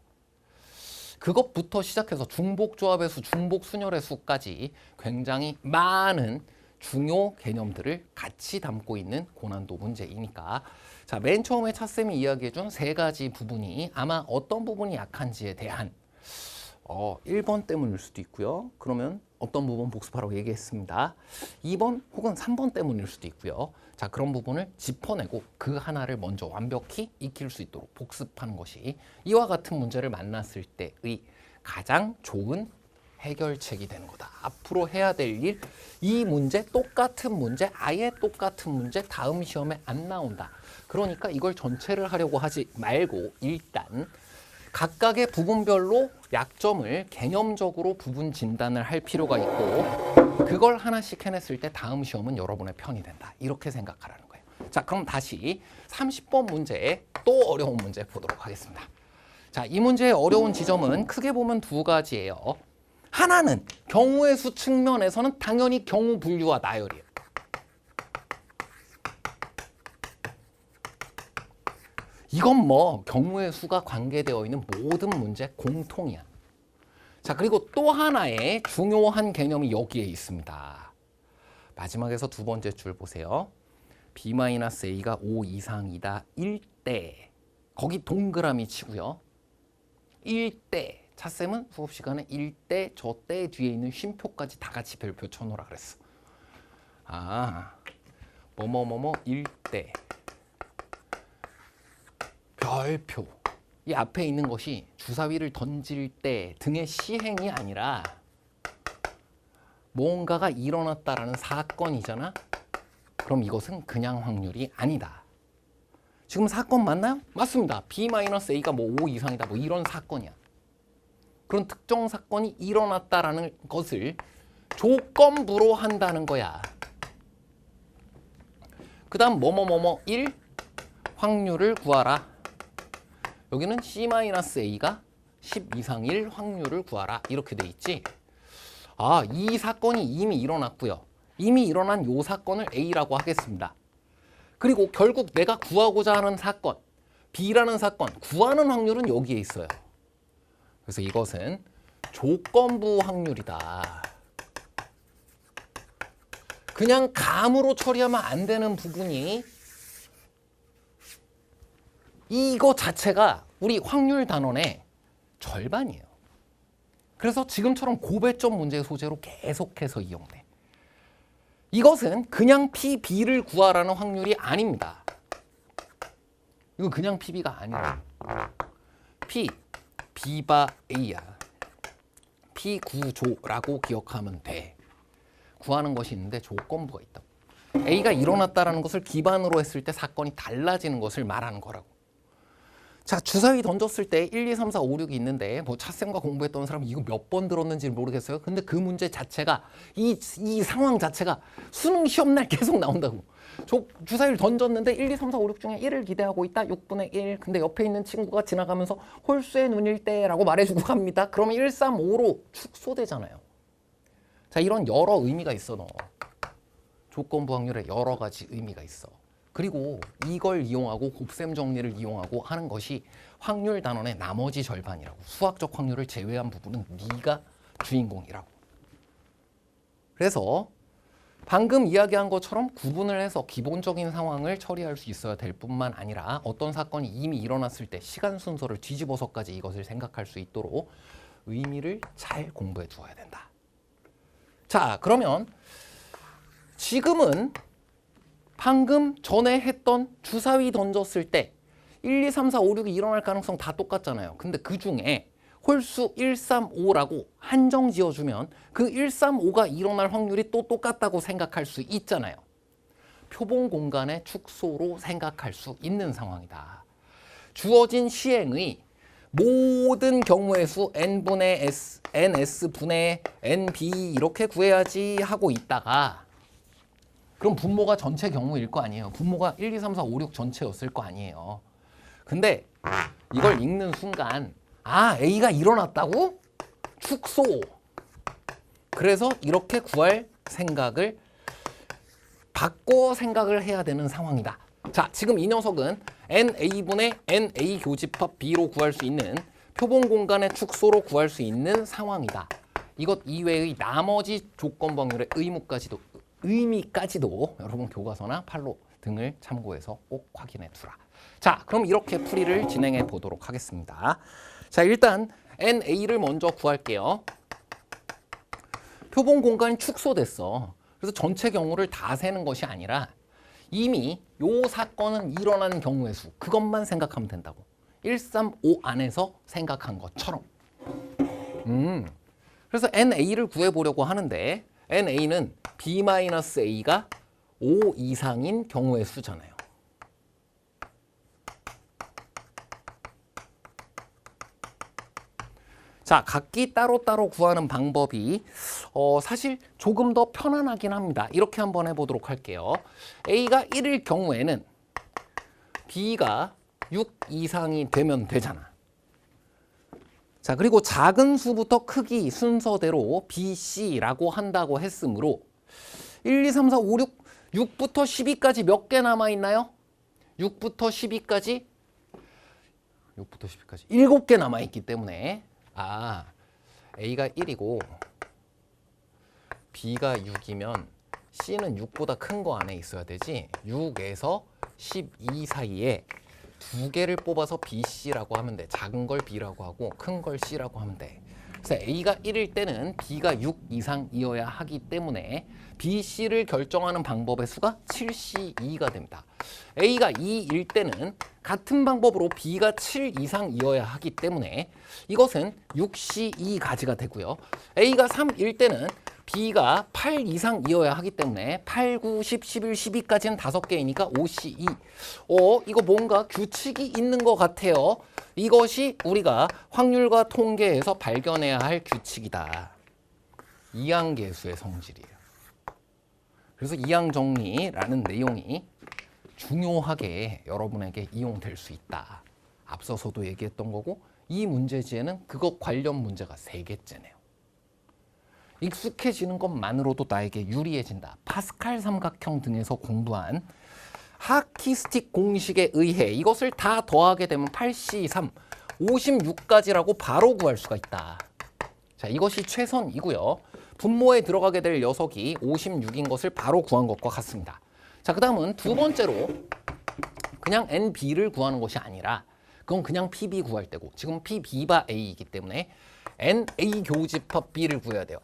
그것부터 시작해서 중복조합의 수, 중복순열의 수까지 굉장히 많은 중요 개념들을 같이 담고 있는 고난도 문제이니까, 자, 맨 처음에 차쌤이 이야기해준 3가지 부분이 아마 어떤 부분이 약한지에 대한 1번 때문일 수도 있고요. 그러면 어떤 부분 복습하라고 얘기했습니다. 2번 혹은 3번 때문일 수도 있고요. 자, 그런 부분을 짚어내고 그 하나를 먼저 완벽히 익힐 수 있도록 복습하는 것이 이와 같은 문제를 만났을 때의 가장 좋은 해결책이 되는 거다. 앞으로 해야 될 일, 이 문제, 똑같은 문제, 아예 똑같은 문제 다음 시험에 안 나온다. 그러니까 이걸 전체를 하려고 하지 말고 일단 각각의 부분별로 약점을 개념적으로 부분 진단을 할 필요가 있고, 그걸 하나씩 해냈을 때 다음 시험은 여러분의 편이 된다. 이렇게 생각하라는 거예요. 자, 그럼 다시 30번 문제에 또 어려운 문제 보도록 하겠습니다. 자, 이 문제의 어려운 지점은 크게 보면 2가지예요. 하나는 경우의 수 측면에서는 당연히 경우 분류와 나열이에요. 이건 뭐 경우의 수가 관계되어 있는 모든 문제 공통이야. 자, 그리고 또 하나의 중요한 개념이 여기에 있습니다. 마지막에서 2번째 줄 보세요. B-A가 5 이상이다. 1대. 거기 동그라미 치고요. 1대. 차쌤은 수업 시간에 1대, 저대 뒤에 있는 쉼표까지 다 같이 별표 쳐놓으라 그랬어. 뭐뭐뭐뭐 1대. 별표. 이 앞에 있는 것이 주사위를 던질 때 등의 시행이 아니라 뭔가가 일어났다라는 사건이잖아. 그럼 이것은 그냥 확률이 아니다. 지금 사건 맞나요? 맞습니다. B-A가 뭐 5 이상이다. 뭐 이런 사건이야. 그런 특정 사건이 일어났다라는 것을 조건부로 한다는 거야. 그 다음 뭐뭐뭐뭐 1 확률을 구하라. 여기는 C-A가 10 이상일 확률을 구하라. 이렇게 돼 있지. 이 사건이 이미 일어났고요. 이미 일어난 요 사건을 A라고 하겠습니다. 그리고 결국 내가 구하고자 하는 사건, B라는 사건, 구하는 확률은 여기에 있어요. 그래서 이것은 조건부 확률이다. 그냥 감으로 처리하면 안 되는 부분이 이거 자체가 우리 확률 단원의 절반이에요. 그래서 지금처럼 고배점 문제 소재로 계속해서 이용돼. 이것은 그냥 PB를 구하라는 확률이 아닙니다. 이건 그냥 PB가 아니라 P, B바 A야. P 구조라고 기억하면 돼. 구하는 것이 있는데 조건부가 있다고. A가 일어났다는 것을 기반으로 했을 때 사건이 달라지는 것을 말하는 거라고. 자, 주사위 던졌을 때 1, 2, 3, 4, 5, 6이 있는데 뭐 찻샘과 공부했던 사람은 이거 몇 번 들었는지 모르겠어요. 근데 그 문제 자체가 이 상황 자체가 수능 시험날 계속 나온다고. 주사위를 던졌는데 1, 2, 3, 4, 5, 6 중에 1을 기대하고 있다. 6분의 1. 근데 옆에 있는 친구가 지나가면서 홀수의 눈일 때라고 말해주고 갑니다. 그러면 1, 3, 5로 축소되잖아요. 자, 이런 여러 의미가 있어. 너. 조건부 확률에 여러 가지 의미가 있어. 그리고 이걸 이용하고 곱셈 정리를 이용하고 하는 것이 확률 단원의 나머지 절반이라고. 수학적 확률을 제외한 부분은 네가 주인공이라고. 그래서 방금 이야기한 것처럼 구분을 해서 기본적인 상황을 처리할 수 있어야 될 뿐만 아니라 어떤 사건이 이미 일어났을 때 시간 순서를 뒤집어서까지 이것을 생각할 수 있도록 의미를 잘 공부해 두어야 된다. 자, 그러면 지금은 방금 전에 했던 주사위 던졌을 때 1, 2, 3, 4, 5, 6이 일어날 가능성 다 똑같잖아요. 근데 그 중에 홀수 1, 3, 5라고 한정 지어주면 그 1, 3, 5가 일어날 확률이 또 똑같다고 생각할 수 있잖아요. 표본 공간의 축소로 생각할 수 있는 상황이다. 주어진 시행의 모든 경우의 수 n분의 s, ns분의 nb 이렇게 구해야지 하고 있다가 그럼 분모가 전체 경우일 거 아니에요. 분모가 1, 2, 3, 4, 5, 6 전체였을 거 아니에요. 근데 이걸 읽는 순간 아, A가 일어났다고? 축소. 그래서 이렇게 구할 생각을 바꿔 생각을 해야 되는 상황이다. 자, 지금 이 녀석은 NA분의 NA 교집합 B로 구할 수 있는 표본 공간의 축소로 구할 수 있는 상황이다. 이것 이외의 나머지 조건부 확률의 의미까지도 여러분 교과서나 판로 등을 참고해서 꼭 확인해 두라. 자, 그럼 이렇게 풀이를 진행해 보도록 하겠습니다. 자, 일단 NA를 먼저 구할게요. 표본 공간이 축소됐어. 그래서 전체 경우를 다 세는 것이 아니라 이미 요 사건은 일어난 경우의 수 그것만 생각하면 된다고. 1, 3, 5 안에서 생각한 것처럼. 그래서 NA를 구해보려고 하는데 NA는 B-A가 5 이상인 경우의 수잖아요. 자, 각기 따로따로 구하는 방법이 사실 조금 더 편안하긴 합니다. 이렇게 한번 해보도록 할게요. A가 1일 경우에는 B가 6 이상이 되면 되잖아. 자, 그리고 작은 수부터 크기 순서대로 B, C라고 한다고 했으므로 1, 2, 3, 4, 5, 6, 6부터 12까지 몇 개 남아있나요? 6부터 12까지 7개 남아있기 때문에 A가 1이고 B가 6이면 C는 6보다 큰 거 안에 있어야 되지. 6에서 12 사이에 두 개를 뽑아서 B, C라고 하면 돼. 작은 걸 B라고 하고 큰 걸 C라고 하면 돼. 그래서 A가 1일 때는 B가 6 이상이어야 하기 때문에 B, C를 결정하는 방법의 수가 7C2가 됩니다. A가 2일 때는 같은 방법으로 B가 7 이상이어야 하기 때문에 이것은 6C2 가지가 되고요. A가 3일 때는 B가 8 이상이어야 하기 때문에 8, 9, 10, 11, 12까지는 5개이니까 5C2. 이거 뭔가 규칙이 있는 것 같아요. 이것이 우리가 확률과 통계에서 발견해야 할 규칙이다. 이항계수의 성질이에요. 그래서 이항정리라는 내용이 중요하게 여러분에게 이용될 수 있다. 앞서서도 얘기했던 거고 이 문제지에는 그것 관련 문제가 3개째네요. 익숙해지는 것만으로도 나에게 유리해진다. 파스칼 삼각형 등에서 공부한 하키스틱 공식에 의해 이것을 다 더하게 되면 8C3, 56까지라고 바로 구할 수가 있다. 자, 이것이 최선이고요. 분모에 들어가게 될 녀석이 56인 것을 바로 구한 것과 같습니다. 자, 그 다음은 두 번째로 그냥 NB를 구하는 것이 아니라 그건 그냥 PB 구할 때고 지금 PB가 A이기 때문에 NA 교집합 B를 구해야 돼요.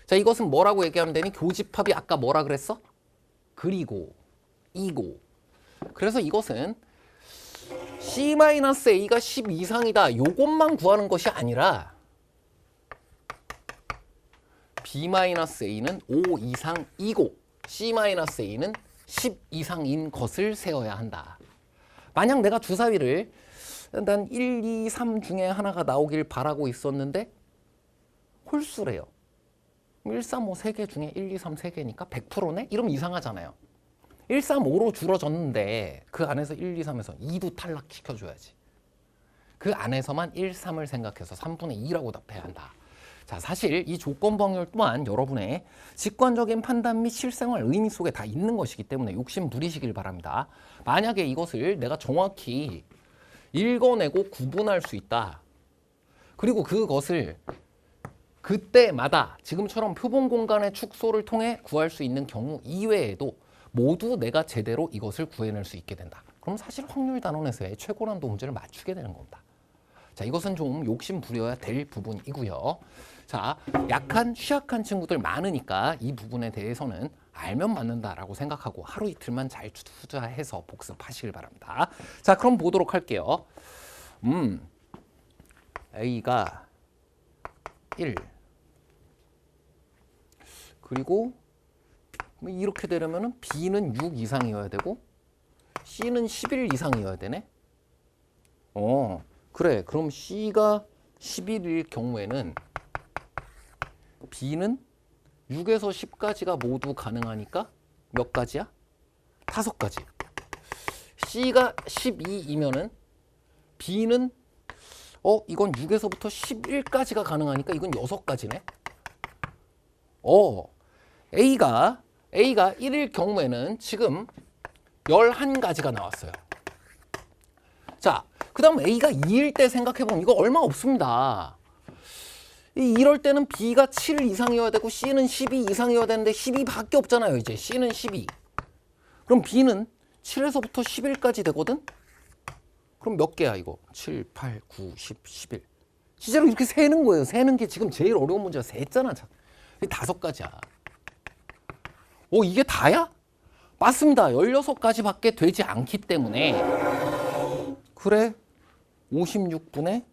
자, 이것은 뭐라고 얘기하면 되니? 교집합이 아까 뭐라 그랬어? 그리고 이고. 그래서 이것은 C-A가 10 이상이다. 요것만 구하는 것이 아니라 B-A는 5 이상이고 C-A는 10 이상인 것을 세워야 한다. 만약 내가 주사위를 난 1, 2, 3 중에 하나가 나오길 바라고 있었는데 홀수래요. 1, 3, 5 3개 중에 1, 2, 3 3개니까 100%네? 이러면 이상하잖아요. 1, 3, 5로 줄어졌는데 그 안에서 1, 2, 3에서 2도 탈락시켜줘야지. 그 안에서만 1, 3을 생각해서 3분의 2라고 답해야 한다. 자, 사실 이 조건부 확률 또한 여러분의 직관적인 판단 및 실생활 의미 속에 다 있는 것이기 때문에 욕심 부리시길 바랍니다. 만약에 이것을 내가 정확히 읽어내고 구분할 수 있다. 그리고 그것을 그때마다 지금처럼 표본 공간의 축소를 통해 구할 수 있는 경우 이외에도 모두 내가 제대로 이것을 구해낼 수 있게 된다. 그럼 사실 확률 단원에서의 최고난도 문제를 맞추게 되는 겁니다. 자, 이것은 좀 욕심 부려야 될 부분이고요. 자, 약한, 취약한 친구들 많으니까 이 부분에 대해서는 알면 맞는다라고 생각하고 하루 이틀만 잘 투자해서 복습하시길 바랍니다. 자, 그럼 보도록 할게요. A가 1 그리고 이렇게 되려면 B는 6 이상이어야 되고 C는 11 이상이어야 되네. 그래. 그럼 C가 11일 경우에는 B는 6에서 10까지가 모두 가능하니까 몇 가지야? 5가지. C가 12이면은 B는 이건 6에서부터 11까지가 가능하니까 이건 6가지네. A가 1일 경우에는 지금 11가지가 나왔어요. 자, 그 다음 A가 2일 때 생각해보면 이거 얼마 없습니다. 이럴 때는 B가 7 이상이어야 되고 C는 12 이상이어야 되는데 12밖에 없잖아요. 이제 C는 12. 그럼 B는 7에서부터 11까지 되거든? 그럼 몇 개야 이거? 7, 8, 9, 10, 11. 진짜로 이렇게 세는 거예요. 세는 게 지금 제일 어려운 문제가 셌잖아. 5가지야. 이게 다야? 맞습니다. 16가지밖에 되지 않기 때문에 그래? 56분의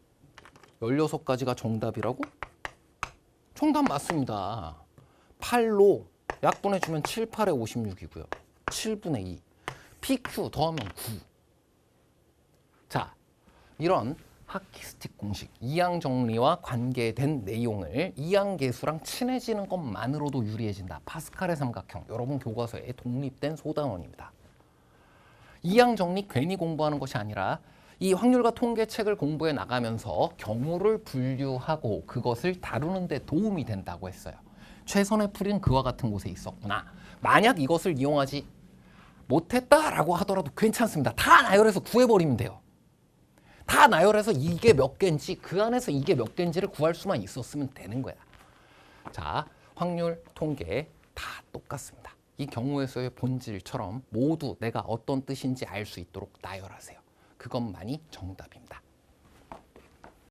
16가지가 정답이라고? 정답 맞습니다. 8로 약분해주면 7, 8에 56이고요. 7분의 2. PQ 더하면 9. 자, 이런 하키스틱 공식, 이항 정리와 관계된 내용을 이항계수랑 친해지는 것만으로도 유리해진다. 파스칼의 삼각형, 여러분 교과서에 독립된 소단원입니다. 이항 정리 괜히 공부하는 것이 아니라 이 확률과 통계책을 공부해 나가면서 경우를 분류하고 그것을 다루는 데 도움이 된다고 했어요. 최선의 풀이는 그와 같은 곳에 있었구나. 만약 이것을 이용하지 못했다라고 하더라도 괜찮습니다. 다 나열해서 구해버리면 돼요. 다 나열해서 이게 몇 개인지 그 안에서 이게 몇 개인지를 구할 수만 있었으면 되는 거야. 자, 확률, 통계 다 똑같습니다. 이 경우에서의 본질처럼 모두 내가 어떤 뜻인지 알 수 있도록 나열하세요. 그것만이 정답입니다.